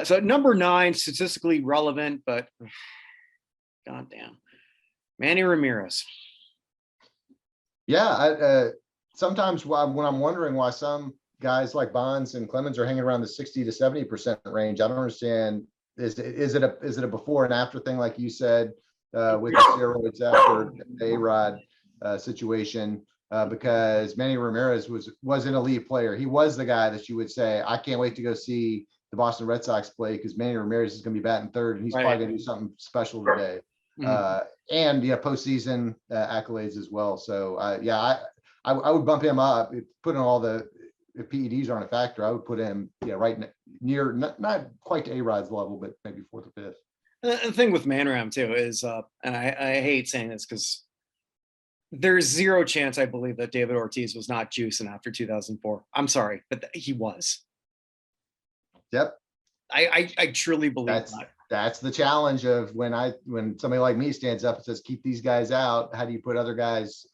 So number 9, statistically relevant, but goddamn, Manny Ramirez. Yeah, sometimes when I'm wondering why some guys like Bonds and Clemens are hanging around the 60 to 70% range, I don't understand. Is it a before and after thing, like you said, with the steroids after the A-Rod situation? Because Manny Ramirez was an elite player. He was the guy that you would say, I can't wait to go see the Boston Red Sox play, because Manny Ramirez is going to be batting third, and he's probably going to do something special today. And postseason accolades as well. So I would bump him up. Putting all the PEDs aren't a factor, I would put him right near, not quite to A-Rod's level, but maybe 4th or 5th. The thing with Manram too is, and I hate saying this because there's zero chance I believe that David Ortiz was not juicing after 2004. I'm sorry, but he was. Yep. I truly believe that. That's the challenge of when somebody like me stands up and says, keep these guys out, how do you put other guys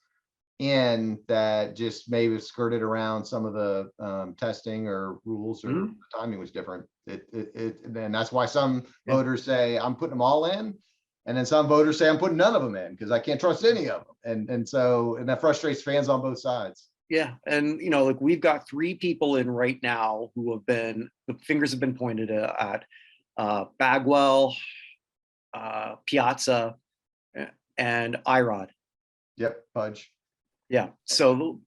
in that just maybe skirted around some of the testing or rules, or the timing was different. And that's why some voters say I'm putting them all in, and then some voters say I'm putting none of them in because I can't trust any of them. And that frustrates fans on both sides. Yeah, and like we've got 3 people in right now who have been, the fingers have been pointed at Bagwell, Piazza, and Irod. Yep, Pudge. Yeah, so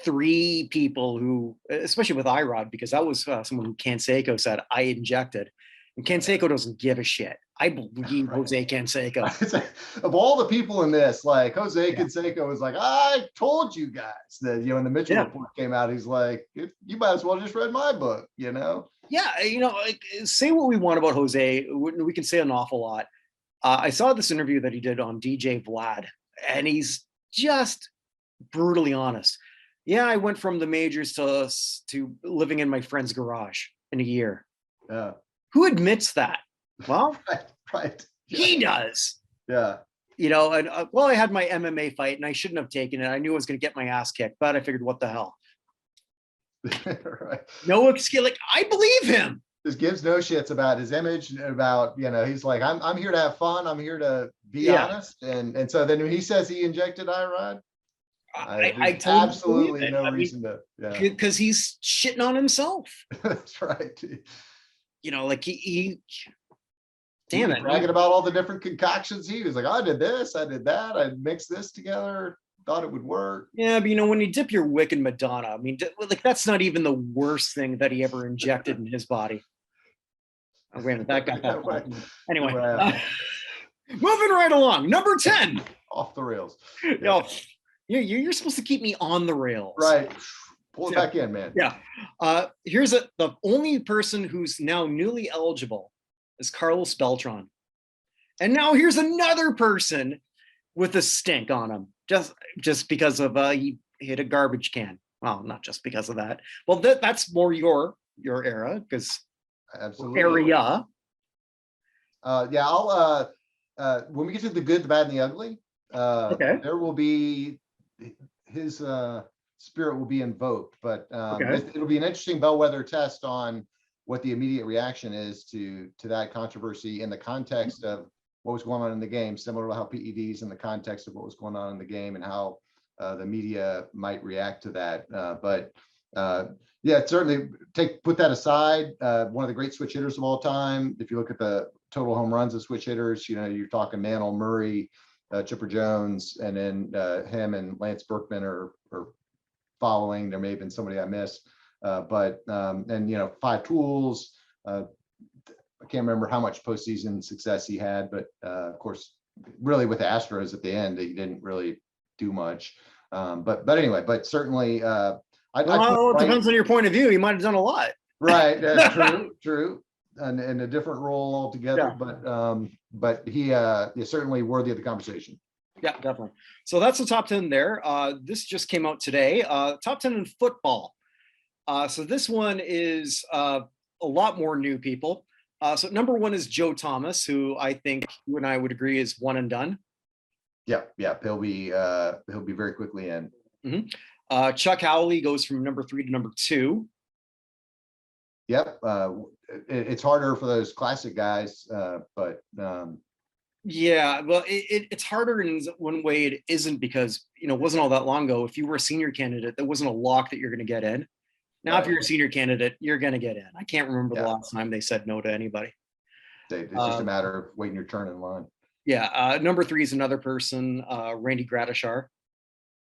3 people who, especially with Irod, because that was someone who Canseco said I injected, and Canseco doesn't give a shit. I believe Jose Canseco. Of all the people in this, like Jose Canseco was like, I told you guys that, when the Mitchell report came out, he's like, you might as well just read my book, Yeah, like, say what we want about Jose, we can say an awful lot. I saw this interview that he did on DJ Vlad, and he's just brutally honest. Yeah, I went from the majors to living in my friend's garage in a year. Yeah. Who admits that? Well, right. Yeah. He does. Yeah. And I had my MMA fight and I shouldn't have taken it. I knew I was going to get my ass kicked, but I figured, what the hell? Right. No excuse. Like, I believe him. Just gives no shits about his image, about, he's like, I'm here to have fun. I'm here to be honest. And so then when he says he injected Irod, I totally absolutely no reason to, because he's shitting on himself. That's right. Like he damn it, bragging about all the different concoctions. He was like, I did this, I did that, I mixed this together, thought it would work. Yeah, but when you dip your wick in Madonna, I mean, like, that's not even the worst thing that he ever injected in his body. Oh, granted, that got that far. Anyway, moving right along. Number 10. Off the rails. You're supposed to keep me on the rails. Right. Pull it back in, man. Yeah. Here's the only person who's now newly eligible is Carlos Beltran. And now here's another person with a stink on him, just because of he hit a garbage can. Well, not just because of that. Well, that's more your era, because area. I'll when we get to the good, the bad, and the ugly, there will be his spirit will be invoked, but it'll be an interesting bellwether test on what the immediate reaction is to that controversy in the context of what was going on in the game, similar to how PEDs in the context of what was going on in the game and how the media might react to that. But certainly put that aside. One of the great switch hitters of all time. If you look at the total home runs of switch hitters, you're talking Mantle, Murray, Chipper Jones, and then him and Lance Berkman are following. There may have been somebody I missed, but 5 tools. I can't remember how much postseason success he had, but of course, really with the Astros at the end, he didn't really do much. But certainly, it depends on your point of view. He might have done a lot. Right, that's true, and in a different role altogether. Yeah. But he is certainly worthy of the conversation. Yeah, definitely. So that's the top 10 there. This just came out today. Top 10 in football. So this one is a lot more new people. So number 1 is Joe Thomas, who I think you and I would agree is one and done. Yeah, he'll be very quickly in. Mm-hmm. Chuck Howley goes from number 3 to number 2. Yep, it's harder for those classic guys, but yeah, well, it's harder in one way. It isn't, because it wasn't all that long ago. If you were a senior candidate, there wasn't a lock that you're going to get in. Now, if you're a senior candidate, you're going to get in. I can't remember the last time they said no to anybody. It's just a matter of waiting your turn in line. Yeah, number 3 is another person, Randy Gradishar,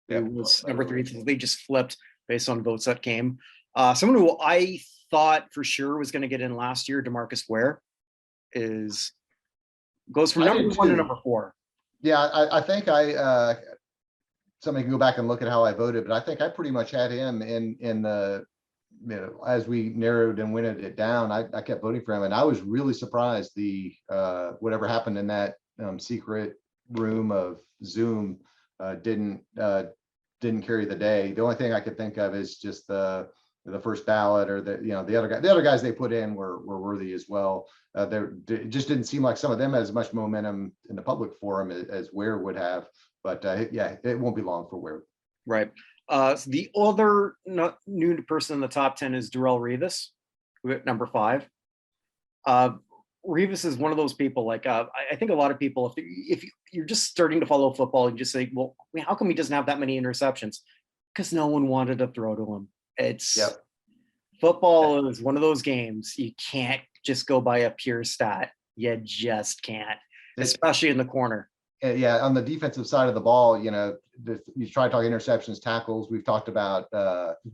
who was number 3. They just flipped based on votes that came. Someone who I thought for sure was going to get in last year, DeMarcus Ware, goes from number 1 to number 4. Yeah, I think somebody can go back and look at how I voted, but I think I pretty much had him in the, as we narrowed and winnowed it down, I kept voting for him, and I was really surprised the whatever happened in that secret room of Zoom didn't carry the day. The only thing I could think of is just the the first ballot, or the other guys they put in were worthy as well. It just didn't seem like some of them had as much momentum in the public forum as Ware would have. But yeah, it won't be long for Ware. Right. So the other new person in the top 10 is Darrell Revis, at number 5. Revis is one of those people, like, I think a lot of people, if you're just starting to follow football, you just say, well, how come he doesn't have that many interceptions? Because no one wanted to throw to him. Football is one of those games. You can't just go by a pure stat. You just can't, especially in the corner. Yeah, on the defensive side of the ball, you try talking interceptions, tackles. We've talked about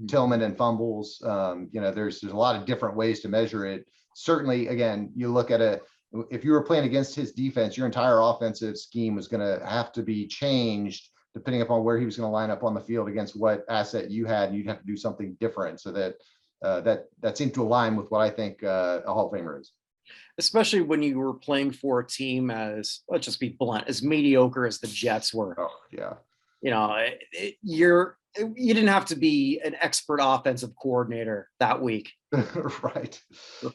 Tillman and fumbles. There's a lot of different ways to measure it. Certainly, again, you look at if you were playing against his defense, your entire offensive scheme was going to have to be changed depending upon where he was going to line up on the field against what asset you had, and you'd have to do something different. So that seemed to align with what I think a Hall of Famer is. Especially when you were playing for a team as, let's just be blunt, as mediocre as the Jets were. Oh, yeah. You didn't have to be an expert offensive coordinator that week. Right.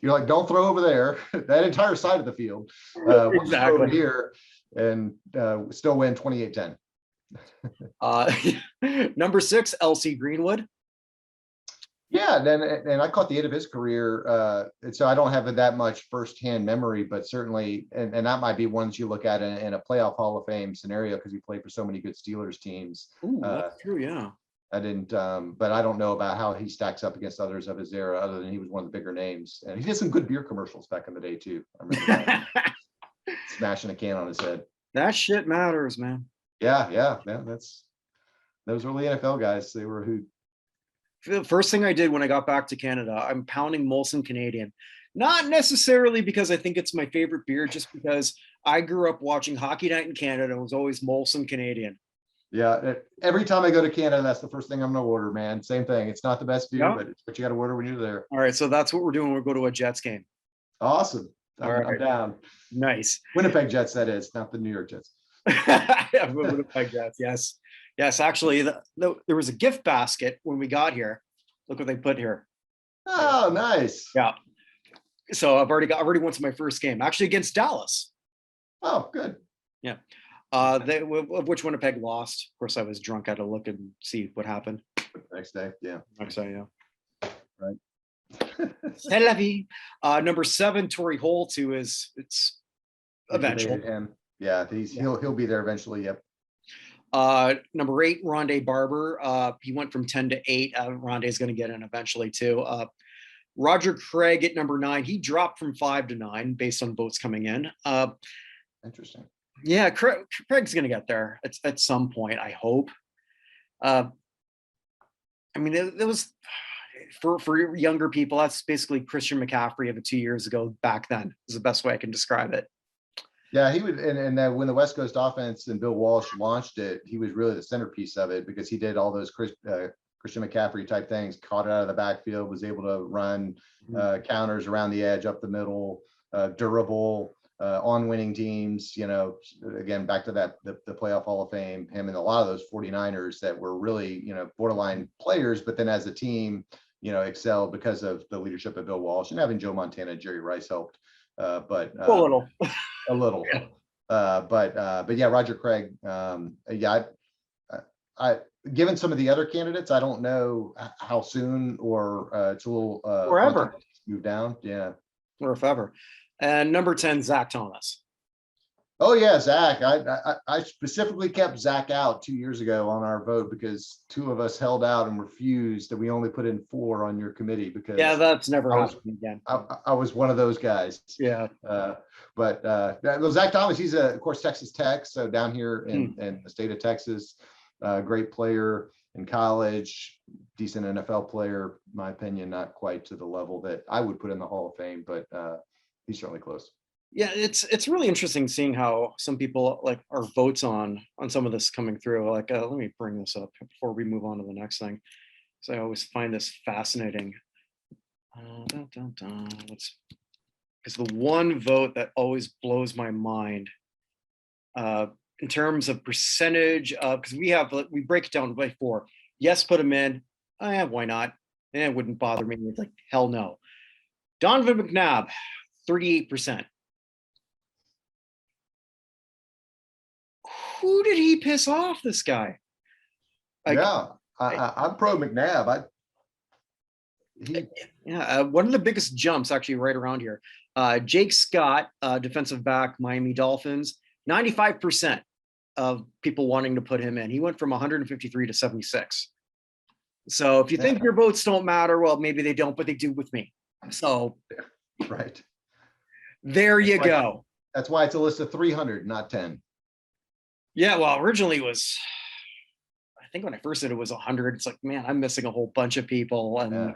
You're like, don't throw over there. That entire side of the field. Exactly. Over here and still win 28-10. Number 6, LC Greenwood. Yeah, and I caught the end of his career, and so I don't have that much firsthand memory, but certainly, and that might be ones you look at in a playoff Hall of Fame scenario because he played for so many good Steelers teams. Ooh, that's true, yeah. I didn't, but I don't know about how he stacks up against others of his era, other than he was one of the bigger names, and he did some good beer commercials back in the day too. I remember that. Smashing a can on his head. That shit matters, man. Yeah. That's those early NFL guys. They were a hoot. The first thing I did when I got back to Canada, I'm pounding Molson Canadian. Not necessarily because I think it's my favorite beer, just because I grew up watching Hockey Night in Canada and it was always Molson Canadian. Yeah, every time I go to Canada, that's the first thing I'm going to order, man. Same thing. It's not the best beer, but it's what you got to order when you're there. All right, so that's what we're doing. We'll go to a Jets game. Awesome. I'm down. Nice. Winnipeg Jets, that is, not the New York Jets. Yeah, Winnipeg Jets, yes. Yes, actually, there was a gift basket when we got here. Look what they put here. Oh, nice. Yeah. So I've already went to my first game, actually against Dallas. Oh, good. Yeah. Which Winnipeg lost. Of course, I was drunk. I had to look and see what happened. Next day, yeah. Next day, yeah. Right. C'est la vie. Number 7, Torrey Holt, who is eventual. Yeah, he'll be there eventually. Yep. Number 8, Rondé Barber. He went from 10 to 8. Rondé's going to get in eventually too. Roger Craig at number 9. He dropped from 5 to 9 based on votes coming in. Interesting. Yeah, Craig's going to get there at some point, I hope. I mean, it was for younger people. That's basically Christian McCaffrey of 2 years ago. Back then is the best way I can describe it. Yeah, he would, and when the West Coast offense and Bill Walsh launched it, he was really the centerpiece of it because he did all those Christian McCaffrey type things, caught it out of the backfield, was able to run counters around the edge, up the middle, durable, on winning teams. Again, back to the playoff Hall of Fame, him and a lot of those 49ers that were really, borderline players, but then as a team, excelled because of the leadership of Bill Walsh, and having Joe Montana, Jerry Rice helped. But a little, yeah. But yeah, Roger Craig. I given some of the other candidates, I don't know how soon or it's a little forever move down. Yeah, or if ever. And number 10, Zach Thomas. Oh yeah, Zach. I specifically kept Zach out 2 years ago on our vote because 2 of us held out and refused, and we only put in 4 on your committee because that's never happened again. I was one of those guys. Yeah. But Zach Thomas, he's of course Texas Tech, so down here in the state of Texas, great player in college, decent NFL player, in my opinion, not quite to the level that I would put in the Hall of Fame, but he's certainly close. Yeah, it's really interesting seeing how some people like our votes on some of this coming through. Like, let me bring this up before we move on to the next thing, because I always find this fascinating. Because the one vote that always blows my mind, in terms of percentage, because we break it down by 4. Yes, put them in. Why not? it wouldn't bother me. It's like, hell no. Donovan McNabb, 38%. Who did he piss off, this guy? Like, Yeah, I'm pro McNabb. One of the biggest jumps actually right around here. Jake Scott, defensive back, Miami Dolphins, 95% of people wanting to put him in. He went from 153 to 76. So if you think your votes don't matter, well, maybe they don't, but they do with me. So right. There you go. That's why it's a list of 300, not 10. Yeah, well, originally it was, I think when I first did it was 100. It's like, man, I'm missing a whole bunch of people, and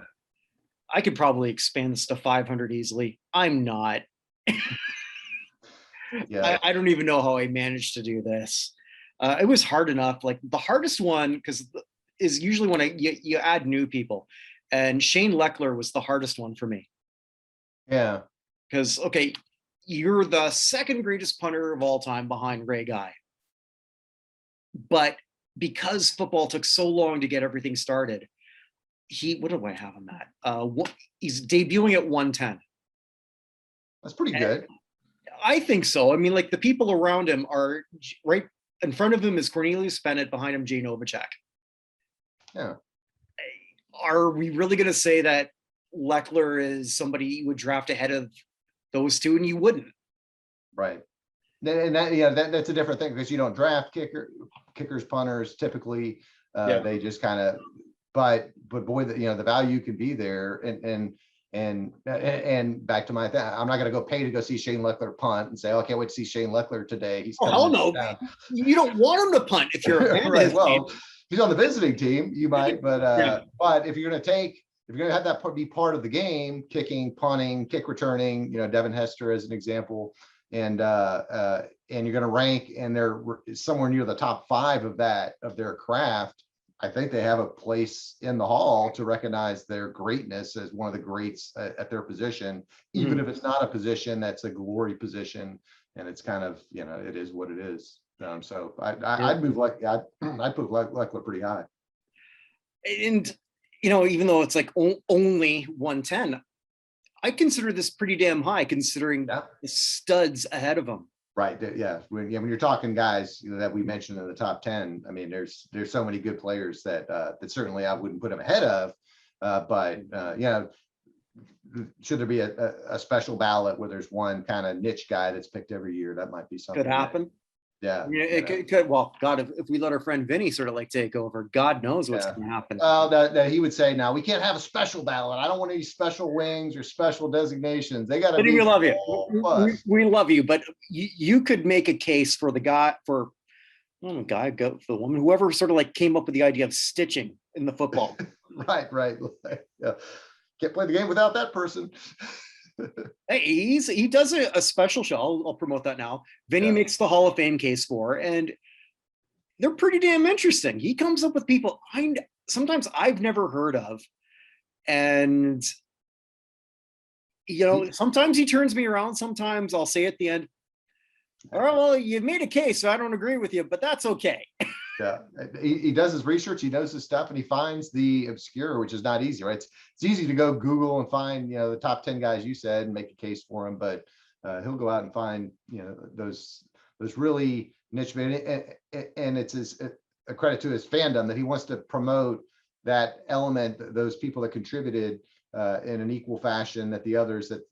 I could probably expand this to 500 easily. I'm not. Yeah, I don't even know how I managed to do this. It was hard enough. Like the hardest one, because is usually when you add new people, and Shane Leckler was the hardest one for me. Yeah. Because, okay, you're the second greatest punter of all time behind Ray Guy. But because football took so long to get everything started, what do I have him at? He's debuting at 110. That's pretty good. I think so. I mean, like the people around him are right in front of him is Cornelius Bennett, behind him, Jay Novacek. Yeah. Are we really going to say that Leckler is somebody you would draft ahead of those two? And you wouldn't. Right. And that's a different thing, because you don't draft kickers, punters typically. They just kind of, but boy, the value can be there. And back to my thing, I'm not going to go pay to go see Shane Leckler punt and say, okay, wait to see Shane Leckler today. He's hell no. You don't want him to punt if you're a fan right. of his Well, team. He's on the visiting team, you might, but if you're going to have that be part of the game, kicking, punting, kick returning, Devin Hester as an example, and you're going to rank, and they're somewhere near the top 5 of their craft, I think they have a place in the hall to recognize their greatness as one of the greats at their position, even if it's not a position that's a glory position, and it's kind of, it is what it is. So I'd move I'd put Leckler pretty high. And, even though it's like only 110, I consider this pretty damn high considering the studs ahead of him. Right. Yeah. When you're talking guys that we mentioned in the top 10, I mean, there's so many good players that certainly I wouldn't put them ahead of. But should there be a special ballot where there's one kind of niche guy that's picked every year? That might be something. Could happen. Yeah. It could. Well, God, if we let our friend Vinny sort of like take over, God knows what's going to happen. That he would say, now we can't have a special ballot. I don't want any special wings or special designations. They got to be. We love you. We love you, but you could make a case for the guy, go for the woman, whoever sort of like came up with the idea of stitching in the football. Right. Yeah. Can't play the game without that person. Hey, he does a special show. I'll promote that now. Vinny makes the Hall of Fame case for, and they're pretty damn interesting. He comes up with people sometimes I've never heard of, and sometimes he turns me around. Sometimes I'll say at the end, "All right, well, you made a case, so I don't agree with you, but that's okay." Yeah, he does his research, he knows his stuff, and he finds the obscure, which is not easy, right? It's easy to go Google and find, the top 10 guys you said and make a case for them, but he'll go out and find, those really niche, and it's a credit to his fandom that he wants to promote that element, those people that contributed in an equal fashion, that the others that,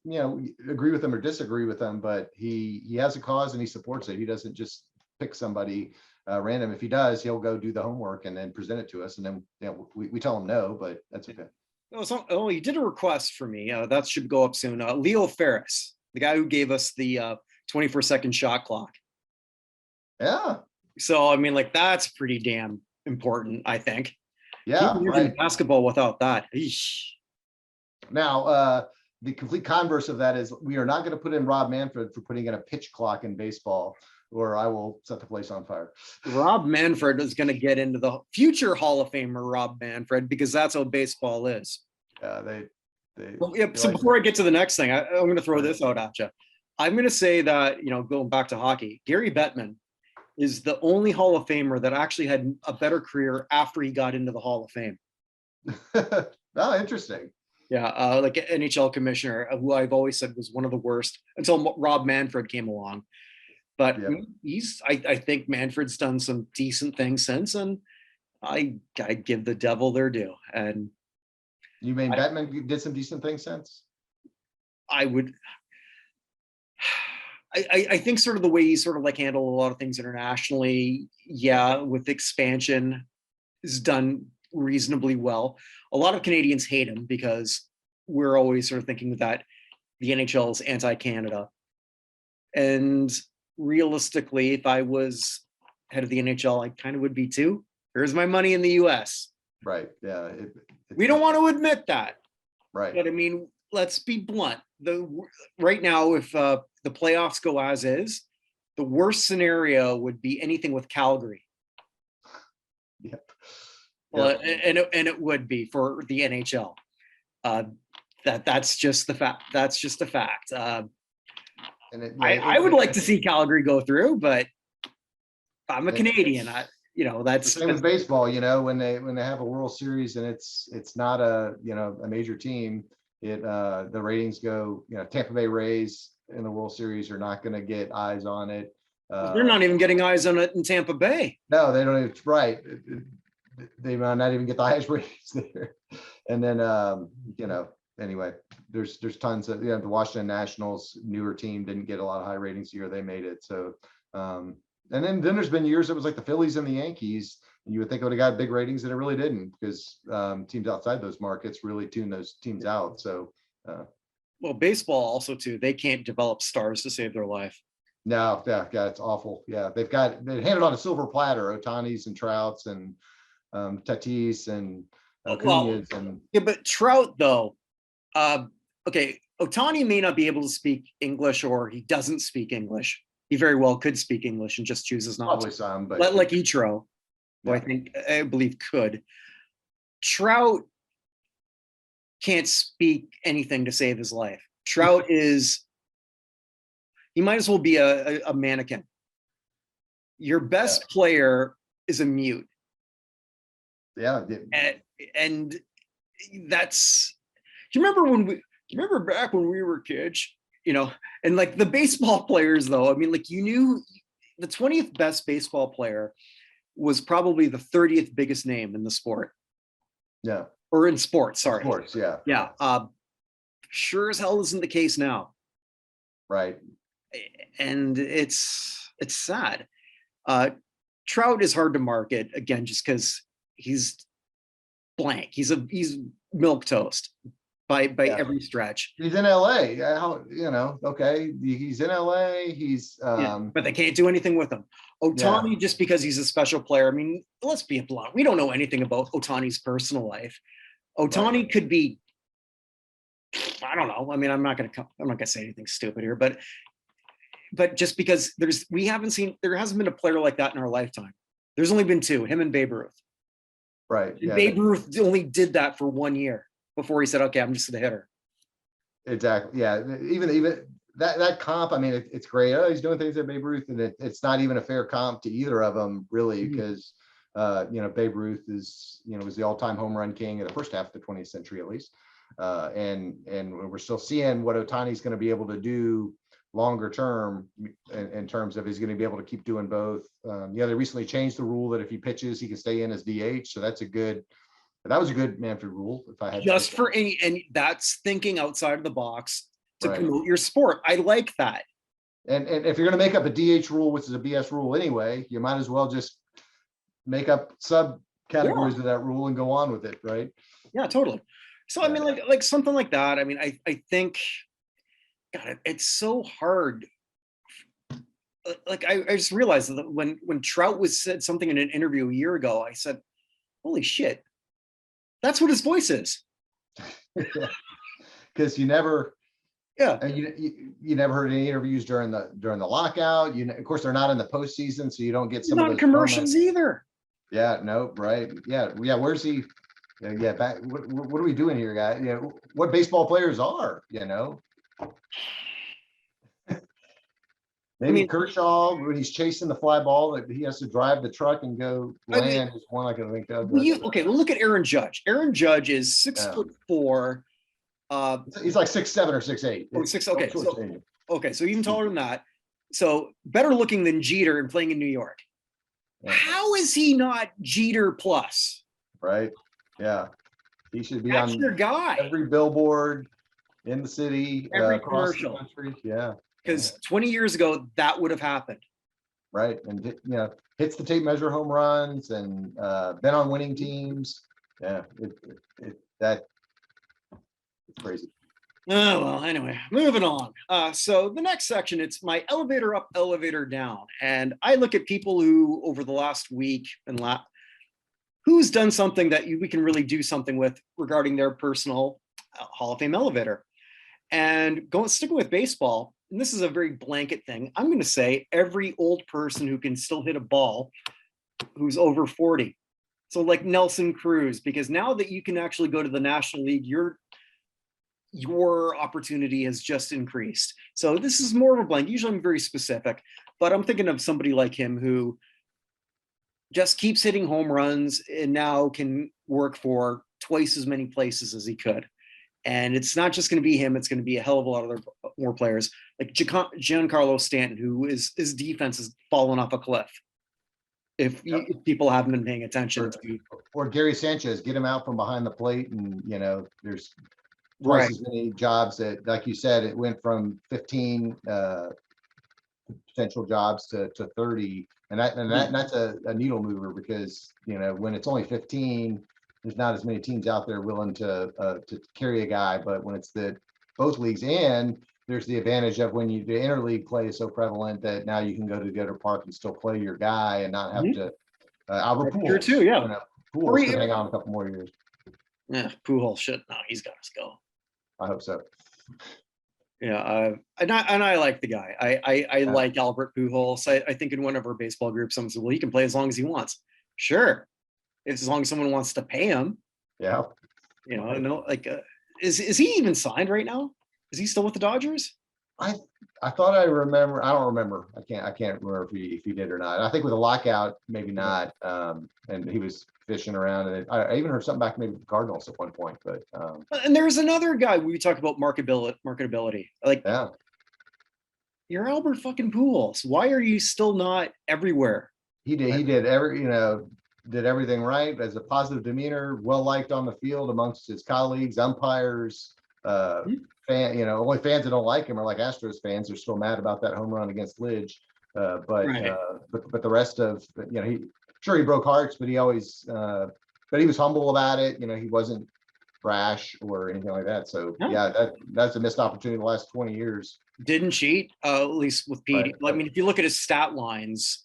agree with them or disagree with them, but he has a cause and he supports it. He doesn't just pick somebody random. If he does, he'll go do the homework and then present it to us, and then we tell him no, but that's okay. He did a request for me. That should go up soon. Leo Ferris, the guy who gave us the 24-second shot clock. Yeah. So I mean, like, that's pretty damn important, I think. Yeah. Right. Basketball without that. Eesh. Now, the complete converse of that is we are not going to put in Rob Manfred for putting in a pitch clock in baseball, or I will set the place on fire. Rob Manfred is going to get into the future Hall of Famer Rob Manfred, because that's how baseball is. So before I get to the next thing, I'm going to throw this out at you. I'm going to say that, going back to hockey, Gary Bettman is the only Hall of Famer that actually had a better career after he got into the Hall of Fame. Oh, interesting. Yeah, like an NHL commissioner who I've always said was one of the worst until Rob Manfred came along. But Yeah. I think Manfred's done some decent things since, and I give the devil their due. And You mean I, Batman did some decent things since? I would, I think sort of the way he sort of like handled a lot of things internationally, yeah, with expansion is done reasonably well. A lot of Canadians hate him because we're always sort of thinking that the NHL is anti-Canada. And realistically, if I was head of the NHL, I kind of would be too. Here's my money in the US. Right. Yeah. We don't want to admit that. Right. But I mean, let's be blunt. Right now, if the playoffs go as is, the worst scenario would be anything with Calgary. Yep. Well, and it would be for the NHL. That's just the fact. That's just a fact. I would like to see Calgary go through, but I'm a Canadian. That's the same with baseball. When they have a World Series and it's not a a major team, the ratings go. Tampa Bay Rays in the World Series are not going to get eyes on it. They're not even getting eyes on it in Tampa Bay. No, they don't even. Right. They might not even get the highest ratings there. And then anyway, there's tons of the Washington Nationals newer team didn't get a lot of high ratings the year they made it. So and then there's been years it was like the Phillies and the Yankees, and you would think it would have got big ratings, and it really didn't, because teams outside those markets really tune those teams out. So well, baseball also too, they can't develop stars to save their life. No, yeah, it's awful. Yeah, they handed on a silver platter, Ohtani's and Trout's and Tatis and Acuña's and yeah, but Trout though, okay, Ohtani may not be able to speak English, or he doesn't speak English. He very well could speak English and just chooses not probably to. some, but like Ichiro, who I believe could. Trout can't speak anything to save his life. Trout he might as well be a mannequin. Your best player is a mute. Yeah. And that's, do you remember back when we were kids, and like the baseball players though, I mean, like you knew the 20th best baseball player was probably the 30th biggest name in the sport. Yeah. Or in sports, sorry. Sports, yeah. Yeah. Sure as hell isn't the case now. Right. And it's sad. Trout is hard to market, again, just because he's blank. He's milk toast by every stretch. He's in LA. Okay. He's in LA. He's but they can't do anything with him. Ohtani, just because he's a special player. I mean, let's be blunt. We don't know anything about Ohtani's personal life. Ohtani could be, I don't know. I mean, I'm not gonna say anything stupid here, but just because there hasn't been a player like that in our lifetime. There's only been two, him and Babe Ruth. Right. Yeah. Babe Ruth only did that for 1 year before he said, okay, I'm just the hitter. Exactly. Yeah. Even that comp, I mean, it's great. Oh, he's doing things at Babe Ruth, and it's not even a fair comp to either of them, really, because Babe Ruth was the all-time home run king in the first half of the 20th century, at least. And we're still seeing what Ohtani's going to be able to do longer term in terms of he's going to be able to keep doing both. They recently changed the rule that if he pitches, he can stay in as DH. So that was a good Manfred rule. If I had just for and that's thinking outside of the box to promote your sport. I like that. And if you're going to make up a DH rule, which is a BS rule anyway, you might as well just make up subcategories of that rule and go on with it, right? Yeah, totally. So I mean, like something like that. I mean, I think, God, it's so hard. Like I just realized that when Trout said something in an interview a year ago, I said, "Holy shit, that's what his voice is." Because you never, and you never heard any interviews during the lockout. Of course, they're not in the postseason, so you don't get some of those commercials either. Yeah, no, right. Yeah. Where's he? Yeah, back. What are we doing here, guys? What baseball players are, Maybe Kershaw, when he's chasing the fly ball, that he has to drive the truck and go land, is one I can think of. Okay, well, look at Aaron Judge. Aaron Judge is 6'4". He's like 6'7" or 6'8". Oh, six. Okay, so even taller than that. So better looking than Jeter and playing in New York. Yeah. How is he not Jeter plus? Right. Yeah. He should be That's on your guy. Every billboard in the city, every commercial. The country. Yeah. Because 20 years ago, that would have happened. Right. And, hits the tape measure home runs and been on winning teams. Yeah. It's crazy. Oh, well, anyway, moving on. So the next section, it's my elevator up, elevator down. And I look at people who, over the last week and who's done something that we can really do something with regarding their personal Hall of Fame elevator. And sticking with baseball, and this is a very blanket thing, I'm going to say every old person who can still hit a ball who's over 40. So like Nelson Cruz, because now that you can actually go to the National League, your opportunity has just increased. So this is more of a blank. Usually I'm very specific, but I'm thinking of somebody like him who just keeps hitting home runs and now can work for twice as many places as he could. And it's not just going to be him, it's going to be a hell of a lot of more players, like Giancarlo Stanton, who his defense has fallen off a cliff. If people haven't been paying attention or Gary Sanchez, get him out from behind the plate, and there's twice as many jobs that, like you said, it went from 15 potential jobs to 30, and that's a needle mover, because when it's only 15, there's not as many teams out there willing to carry a guy. But when it's both leagues in, there's the advantage of when the interleague play is so prevalent that now you can go to the other park and still play your guy and not have to. Albert Pujols too, yeah. Pujols can hang on a couple more years. Yeah, Pujols should. No, he's got to go. I hope so. Yeah, and I like the guy. I like Albert Pujols. I think in one of our baseball groups, someone said, "Well, he can play as long as he wants." Sure, as long as someone wants to pay him. Yeah. Is he even signed right now? Is he still with the Dodgers? I thought I remember. I don't remember. I can't remember if he did or not. I think with a lockout, maybe not. And he was fishing around, and I even heard something back maybe with the Cardinals at one point. But and there's another guy we talk about marketability. Like, you're Albert fucking Pujols. Why are you still not everywhere? He did did everything right, as a positive demeanor, well liked on the field amongst his colleagues, umpires. Only fans that don't like him are like Astros fans. They're still mad about that home run against Lidge. But the rest of he broke hearts, but he always but he was humble about it. He wasn't brash or anything like that. So that's a missed opportunity in the last 20 years. Didn't cheat, at least with Pete. Right. I mean, if you look at his stat lines,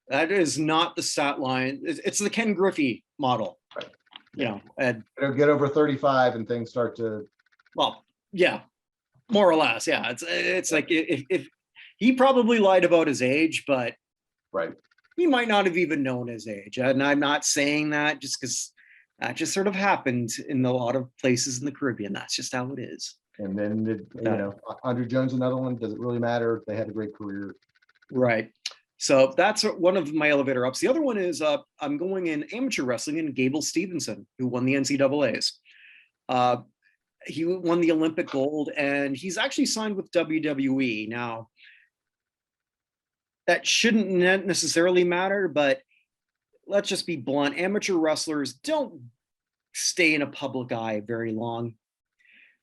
that is not the stat line. It's the Ken Griffey model. Right. And get over 35 and things start to. Well, yeah, more or less. Yeah, it's like if he probably lied about his age, but he might not have even known his age. And I'm not saying that just because that just sort of happened in a lot of places in the Caribbean. That's just how it is. And then Andrew Jones, another one. Does it really matter? They had a great career. Right. So that's one of my elevator ups. The other one is I'm going in amateur wrestling in Gable Stevenson, who won the NCAAs. He won the Olympic gold, and he's actually signed with WWE. Now, that shouldn't necessarily matter, but let's just be blunt. Amateur wrestlers don't stay in a public eye very long.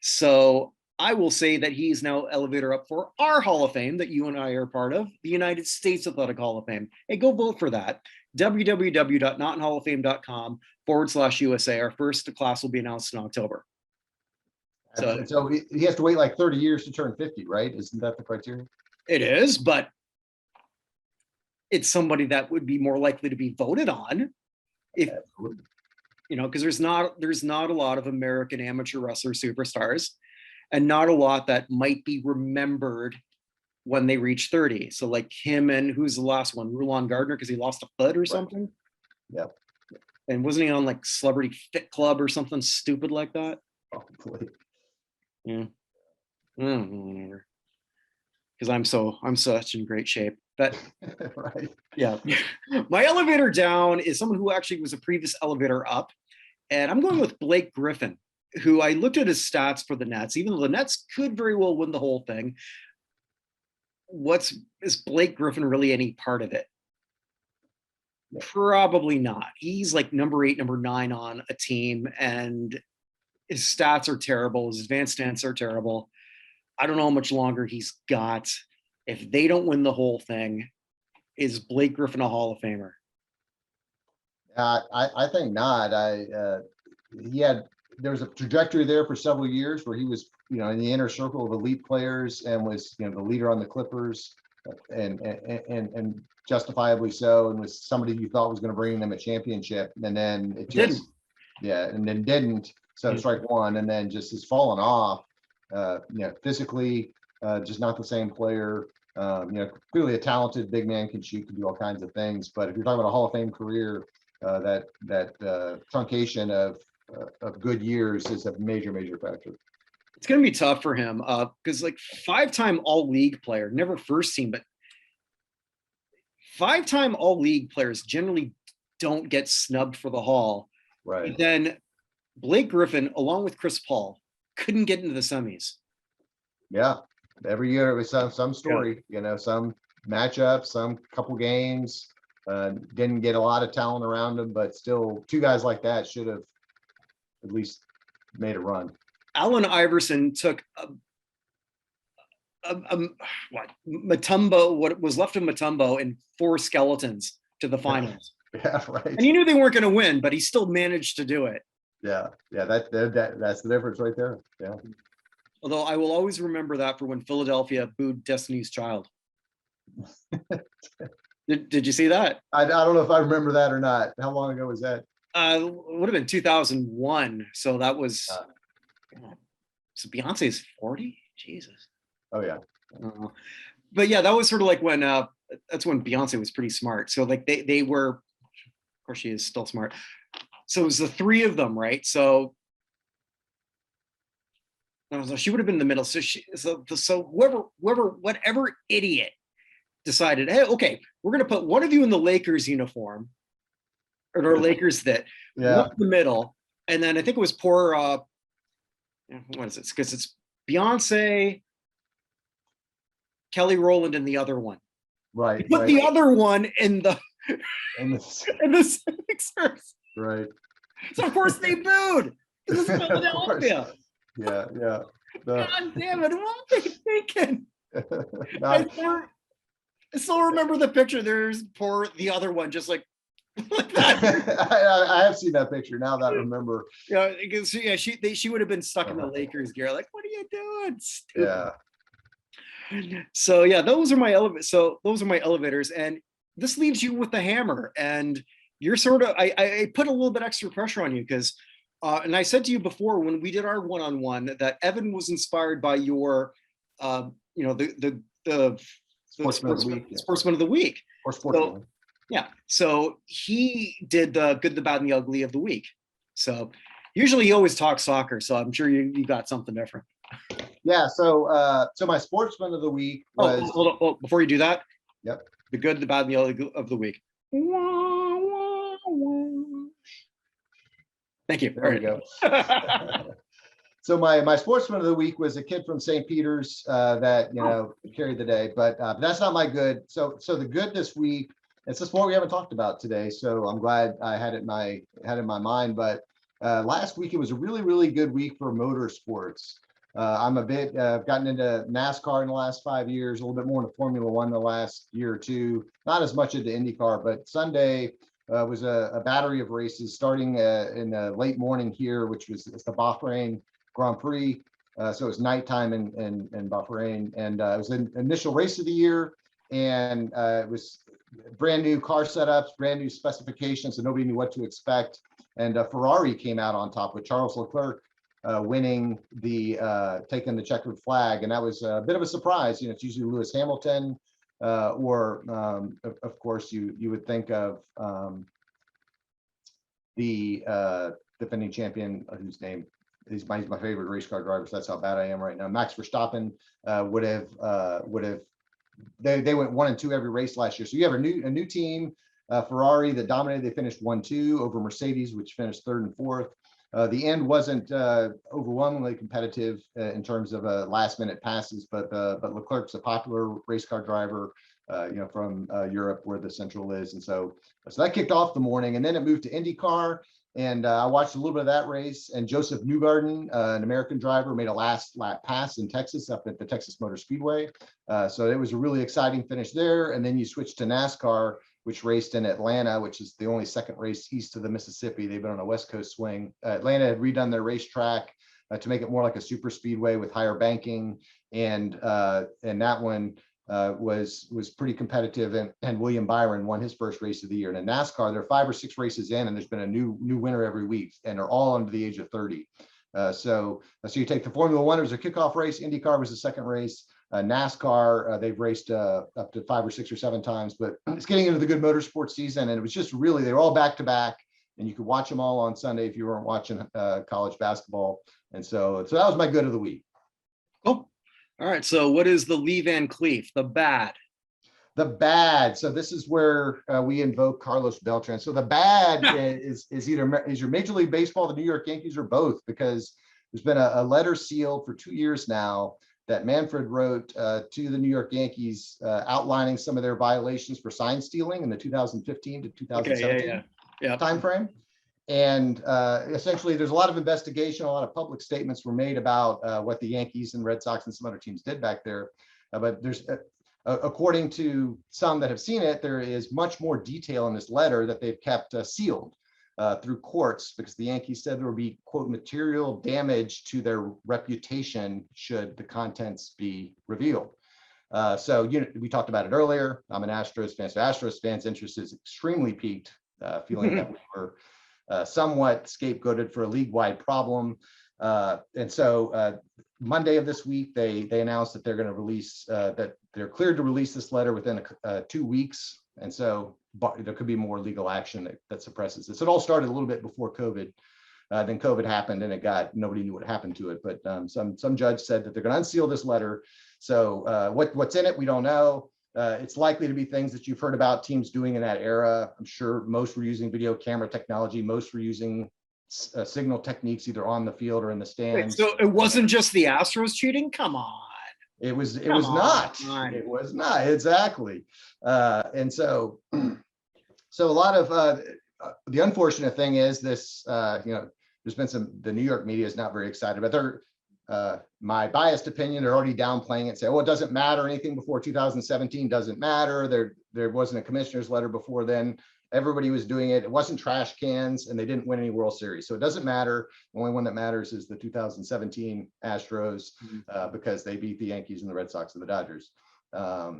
So I will say that he's now elevator up for our Hall of Fame that you and I are part of, the United States Athletic Hall of Fame. Hey, go vote for that. www.notinhalloffame.com/USA. Our first class will be announced in October. So he has to wait like 30 years to turn 50, right? Isn't that the criteria? It is, but it's somebody that would be more likely to be voted on if because there's not a lot of American amateur wrestler superstars, and not a lot that might be remembered when they reach 30. So like him, and who's the last one? Rulon Gardner, because he lost a foot or something. Yep. And wasn't he on like Celebrity Fit Club or something stupid like that? Probably. Yeah. because I'm such in great shape. But Right. yeah, my elevator down is someone who actually was a previous elevator up, and I'm going with Blake Griffin, who I looked at his stats for the Nets. Even though the Nets could very well win the whole thing, is Blake Griffin really any part of it? Yeah. Probably not. He's like number 8, number 9 on a team, and his stats are terrible. His advanced stats are terrible. I don't know how much longer he's got. If they don't win the whole thing, is Blake Griffin a Hall of Famer? I think not. There was a trajectory there for several years where he was, in the inner circle of elite players and was, the leader on the Clippers, and justifiably so, and was somebody you thought was going to bring them a championship, and then it just, and then didn't. So strike one, and then just has fallen off. Physically, just not the same player. Clearly a talented big man, can shoot, can do all kinds of things. But if you're talking about a Hall of Fame career, that truncation of good years is a major factor. It's going to be tough for him because like 5-time all-league player, never first team, but 5-time all-league players generally don't get snubbed for the Hall. Right. But then Blake Griffin, along with Chris Paul, couldn't get into the semis. Yeah, every year it was some story, some matchup, some couple games. Didn't get a lot of talent around him, but still, two guys like that should have at least made a run. Allen Iverson took Mutombo, what was left of Mutombo, and 4 skeletons to the finals. Yeah, right. And he knew they weren't going to win, but he still managed to do it. Yeah, that's the difference right there. Yeah. Although I will always remember that for when Philadelphia booed Destiny's Child. Did you see that? I don't know if I remember that or not. How long ago was that? It would have been 2001. So that was. So Beyonce's 40. Jesus. Oh yeah. But yeah, that was sort of like when that's when Beyonce was pretty smart. So like they were, of course she is still smart. So it was the 3 of them, right? So she would have been in the middle. So whatever idiot decided, hey, okay, we're gonna put one of you in the Lakers uniform, or Lakers that one in the middle, and then I think it was poor. What is it? Because it's Beyonce, Kelly Rowland, and the other one. Right. Put the other one in the Sixers. Right. So of course they booed. This is Philadelphia. Yeah. God damn it! What were they thinking? I still remember the picture. There's the other one, just like that. I have seen that picture now that I remember. Yeah, because she would have been stuck in the Lakers gear. Like, what are you doing? Stupid. Yeah. So yeah, those are my elevators, and this leaves you with the hammer, and you're sort of. I put a little bit extra pressure on you because. And I said to you before when we did our one-on-one that Evan was inspired by your, the Sportsman of the Week. Or Sportsman. Yeah. So he did the good, the bad, and the ugly of the week. So usually he always talks soccer. So I'm sure you got something different. Yeah. So my Sportsman of the Week was. Hold on. Before you do that. Yep. The good, the bad, and the ugly of the week. Thank you. There we go. So my Sportsman of the Week was a kid from St. Peter's that carried the day, but that's not my good. So the good this week, it's a sport we haven't talked about today. So I'm glad I had it in my mind. But last week it was a really good week for motorsports. I'm a bit gotten into NASCAR in the last 5 years, a little bit more into Formula One the last year or two. Not as much into IndyCar, but Sunday. Was a battery of races starting in the late morning here, which was the Bahrain Grand Prix. So it was nighttime in Bahrain, and it was an initial race of the year, and it was brand new car setups, brand new specifications, so nobody knew what to expect. And Ferrari came out on top with Charles Leclerc winning taking the checkered flag, and that was a bit of a surprise. It's usually Lewis Hamilton. Or of course you would think of the defending champion whose name he's my favorite race car driver. So that's how bad I am right now. Max Verstappen would have they went 1 and 2 every race last year. So you have a new team, Ferrari that dominated. They finished 1-2 over Mercedes, which finished 3rd and 4th. The end wasn't overwhelmingly competitive in terms of last minute passes, but Leclerc's a popular race car driver, from Europe where the central is. And so that kicked off the morning, and then it moved to IndyCar. And I watched a little bit of that race, and Joseph Newgarden, an American driver, made a last lap pass in Texas up at the Texas Motor Speedway. So it was a really exciting finish there. And then you switch to NASCAR, which raced in Atlanta, which is the only second race east of the Mississippi. They've been on a West Coast swing. Atlanta had redone their racetrack to make it more like a super speedway with higher banking. And that one was pretty competitive, and William Byron won his first race of the year. And in NASCAR, there are 5 or 6 races in, and there's been a new winner every week, and they're all under the age of 30. So you take the Formula One, it was a kickoff race. IndyCar was the second race. NASCAR, they've raced up to 5 or 6 or 7 times, but it's getting into the good motorsport season, and it was just really, they were all back to back, and you could watch them all on Sunday if you weren't watching college basketball. And so that was my good of the week. Oh, all right. So what is the Lee Van Cleef, the bad? The bad. So this is where we invoke Carlos Beltran. So the bad is your Major League Baseball, the New York Yankees, or both, because there's been a letter sealed for 2 years now that Manfred wrote to the New York Yankees outlining some of their violations for sign stealing in the 2015 to 2017 timeframe. And essentially, there's a lot of investigation, a lot of public statements were made about what the Yankees and Red Sox and some other teams did back there. But there's, according to some that have seen it, there is much more detail in this letter that they've kept sealed through courts, because the Yankees said there would be, quote, material damage to their reputation should the contents be revealed. So we talked about it earlier. I'm an Astros fan, so Astros fans' interest is extremely piqued, feeling that we were somewhat scapegoated for a league-wide problem. And so Monday of this week, they announced that they're going to release, that they're cleared to release this letter within 2 weeks. And so there could be more legal action that suppresses this. It all started a little bit before COVID. Then COVID happened, and nobody knew what happened to it. But some judge said that they're going to unseal this letter. So what's in it, we don't know. It's likely to be things that you've heard about teams doing in that era. I'm sure most were using video camera technology. Most were using signal techniques either on the field or in the stands. Wait, so it wasn't just the Astros cheating? Come on. It was not. It was not, exactly. And so a lot of the unfortunate thing is this, there's been the New York media is not very excited, but they're, my biased opinion, they're already downplaying it, say, oh, it doesn't matter. Anything before 2017 doesn't matter. There wasn't a commissioner's letter before then. Everybody was doing it. It wasn't trash cans, and they didn't win any World Series. So it doesn't matter. The only one that matters is the 2017 Astros, because they beat the Yankees and the Red Sox and the Dodgers. I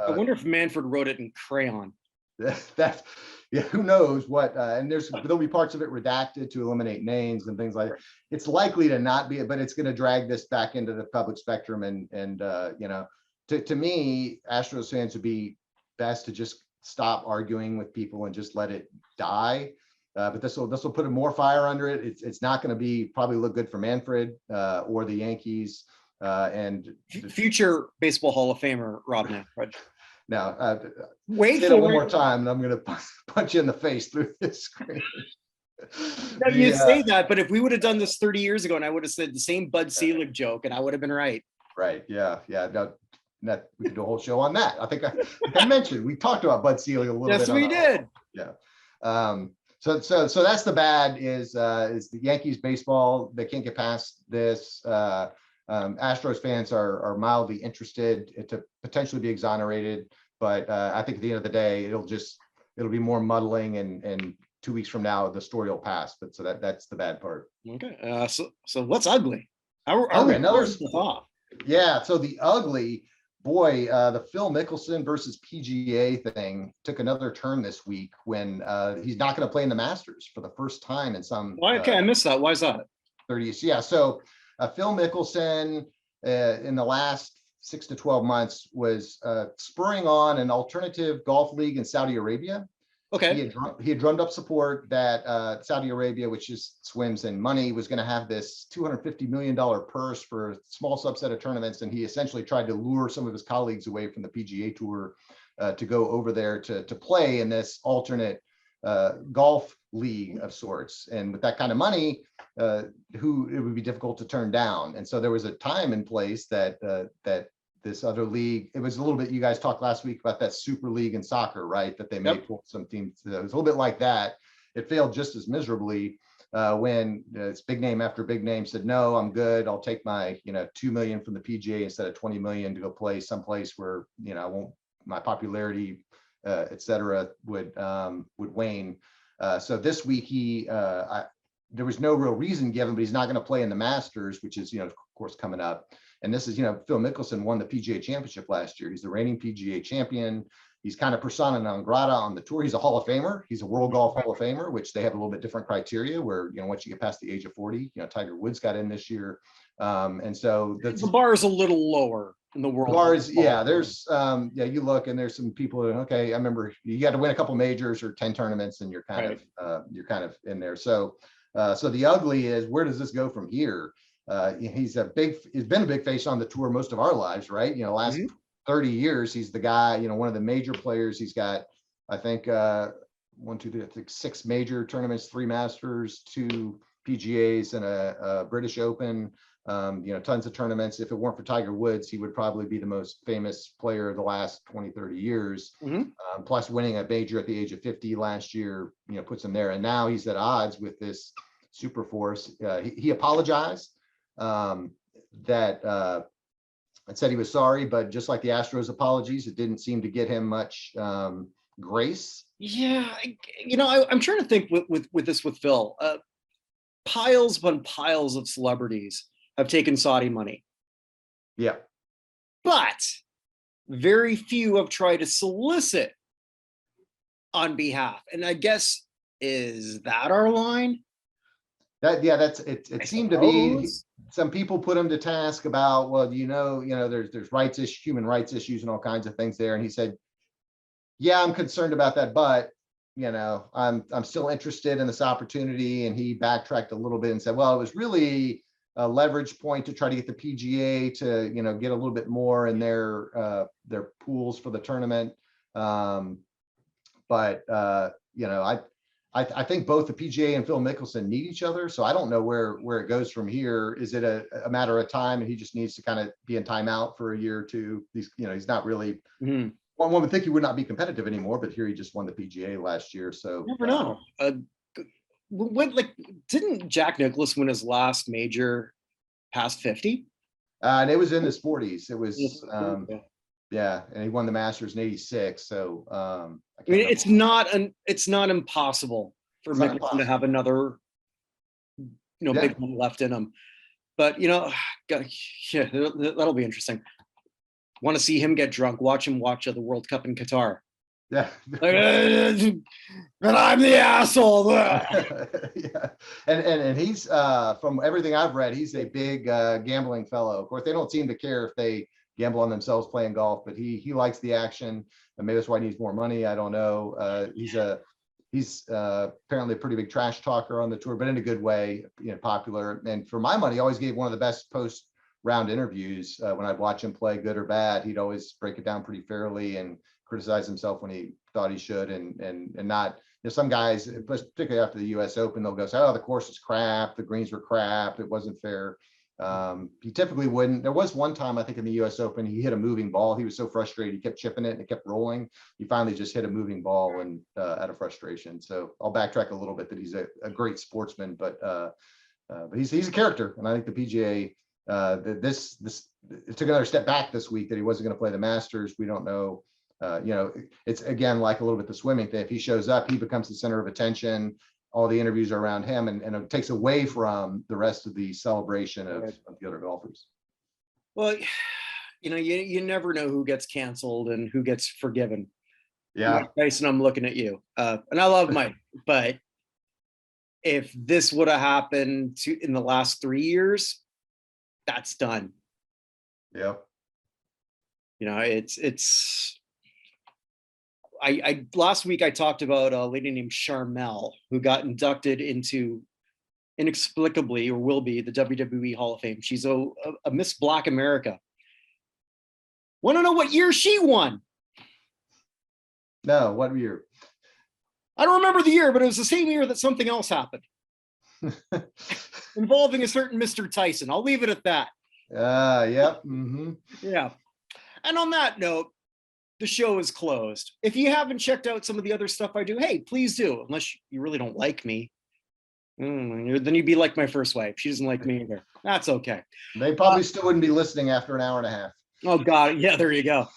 wonder if Manfred wrote it in crayon. Who knows what, and there'll be parts of it redacted to eliminate names and things like that. It's likely to not be, but it's going to drag this back into the public spectrum. And to me, Astros fans would be best to just stop arguing with people and just let it die. But this will put more fire under it. It's not going to probably look good for Manfred or the Yankees and future Baseball Hall of Famer Rob Manfred. Now, wait for it one more time, and I'm going to punch you in the face through this screen. No, you say that, but if we would have done this 30 years ago, and I would have said the same Bud Selig joke, and I would have been right. Right. Yeah. No, we could do a whole show on that. I think I mentioned we talked about Bud Selig a little bit. Yes, we did. Yeah. So that's the bad is the Yankees baseball. They can't get past this. Astros fans are mildly interested to potentially be exonerated, but I think at the end of the day, it'll be more muddling, and 2 weeks from now the story will pass. But so that's the bad part. Okay. So what's ugly? Yeah. So the ugly, boy, the Phil Mickelson versus PGA thing took another turn this week when he's not going to play in the Masters for the first time in some. Why? Okay, I missed that. Why is that? 30 years. Yeah. So Phil Mickelson in the last 6 to 12 months was spurring on an alternative golf league in Saudi Arabia. Okay. He had drummed up support that Saudi Arabia, which just swims in money, was going to have this $250 million purse for a small subset of tournaments. And he essentially tried to lure some of his colleagues away from the PGA Tour to go over there to play in this alternate golf league of sorts. And with that kind of money, who it would be difficult to turn down. And so there was a time and place that this other league, it was a little bit, you guys talked last week about that super league in soccer, right? That they may pull some teams. It was a little bit like that. It failed just as miserably when it's big name after big name said, no, I'm good. I'll take my, 2 million from the PGA instead of 20 million to go play someplace where, I won't, my popularity, et cetera, would wane. So this week there was no real reason given, but he's not going to play in the Masters, which is, of course, coming up. And this is, Phil Mickelson won the PGA Championship last year. He's the reigning PGA champion. He's kind of persona non grata on the tour. He's a Hall of Famer. He's a World Golf Hall of Famer, which they have a little bit different criteria where, once you get past the age of 40, Tiger Woods got in this year. And so the bar is a little lower in the world. Bars, yeah, there's, you look and there's some people, okay, I remember you got to win a couple majors or 10 tournaments and you're kind of in there. So the ugly is, where does this go from here? He's been a big face on the tour most of our lives, right? Last 30 years, he's the guy, one of the major players. He's got, I think, 6 major tournaments, 3 Masters, 2 PGAs, and a British Open, tons of tournaments. If it weren't for Tiger Woods, he would probably be the most famous player of the last 20, 30 years. Plus winning a major at the age of 50 last year, puts him there. And now he's at odds with this super force. He apologized. That said he was sorry, but just like the Astros apologies, it didn't seem to get him much grace. Yeah, I'm trying to think with Phil. Piles upon piles of celebrities have taken Saudi money. Yeah, but very few have tried to solicit on behalf. And I guess, is that our line? That's it. It seemed to be. Some people put him to task about, well, there's human rights issues and all kinds of things there. And he said, yeah, I'm concerned about that, but I'm still interested in this opportunity. And he backtracked a little bit and said, well, it was really a leverage point to try to get the PGA to, get a little bit more in their pools for the tournament. I think both the PGA and Phil Mickelson need each other. So I don't know where it goes from here. Is it a matter of time and he just needs to kind of be in timeout for a year or two? He's not really, one would think he would not be competitive anymore, but here he just won the PGA last year. So never know. Didn't Jack Nicklaus win his last major past 50? And it was in his 40s. It was, yeah, and he won the Masters in '86. So I mean, it's not impossible for Mickelson to have another, big one left in him. But that'll be interesting. Want to see him get drunk? Watch him watch the World Cup in Qatar. Yeah, and I'm the asshole. Yeah, and he's from everything I've read, he's a big gambling fellow. Of course, they don't seem to care if they gamble on themselves playing golf, but he likes the action, and maybe that's why he needs more money. I don't know. He's apparently a pretty big trash talker on the tour, but in a good way, popular. And for my money, he always gave one of the best post-round interviews when I'd watch him play, good or bad. He'd always break it down pretty fairly and criticize himself when he thought he should, and not. Some guys, particularly after the U.S. Open, they'll go say, "Oh, the course is crap, the greens were crap, it wasn't fair." He typically wouldn't. There was one time, I think in the US Open, he hit a moving ball. He was so frustrated, he kept chipping it and it kept rolling. He finally just hit a moving ball and out of frustration. So I'll backtrack a little bit that he's a great sportsman, but he's a character. And I think the PGA, it took another step back this week that he wasn't going to play the Masters. We don't know. It's again, like a little bit the swimming thing. If he shows up, he becomes the center of attention. All the interviews are around him, and it takes away from the rest of the celebration of the other golfers. Well, you never know who gets canceled and who gets forgiven. Yeah, Mike Tyson, I'm looking at you, and I love Mike, but if this would have happened in the last 3 years, that's done. Yeah, it's I last week I talked about a lady named Charmel who got inducted into inexplicably, or will be, the WWE Hall of Fame. She's a Miss Black America. Want to know what year she won? No, what year? I don't remember the year, but it was the same year that something else happened involving a certain Mr. Tyson. I'll leave it at that. Yep. Yeah. And on that note, the show is closed. If you haven't checked out some of the other stuff I do, hey, please do. Unless you really don't like me. Then you'd be like my first wife. She doesn't like me either. That's okay. They probably still wouldn't be listening after an hour and a half. Oh, God. Yeah, there you go.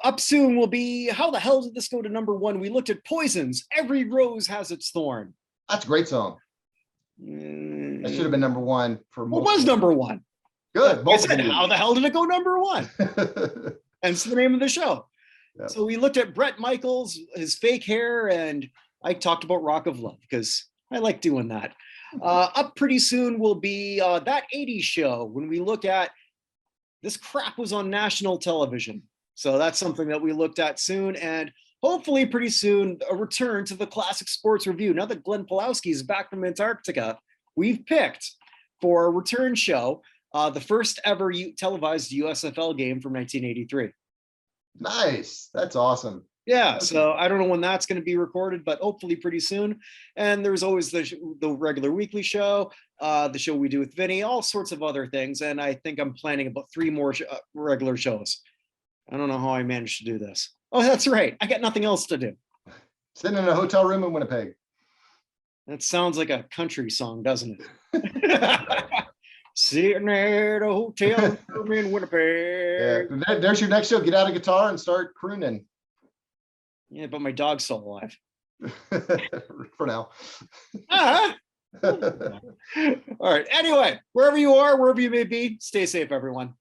Up soon will be, how the hell did this go to #1? We looked at Poisons. Every Rose Has Its Thorn. That's a great song. That should have been #1 for What was #1? Good. I said, how the hell did it go #1? And it's the name of the show. Yep. So we looked at Bret Michaels, his fake hair, and I talked about Rock of Love because I like doing that. Up pretty soon will be That 80s Show, when we look at this crap was on national television. So that's something that we looked at soon. And hopefully pretty soon, a return to the Classic Sports Review. Now that Glenn Pulowski is back from Antarctica, we've picked for a return show the first ever televised USFL game from 1983. Nice. That's awesome. Yeah, so I don't know when that's going to be recorded, but hopefully pretty soon. And there's always the regular weekly show, the show we do with Vinny, all sorts of other things. And I think I'm planning about 3 more regular shows. I don't know how I managed to do this. Oh, that's right. I got nothing else to do. Sitting in a hotel room in Winnipeg. That sounds like a country song, doesn't it? Sitting at a hotel room in Winnipeg. Yeah, there's your next show. Get out a guitar and start crooning. Yeah, but my dog's still alive. For now. All right. Anyway, wherever you are, wherever you may be, stay safe, everyone.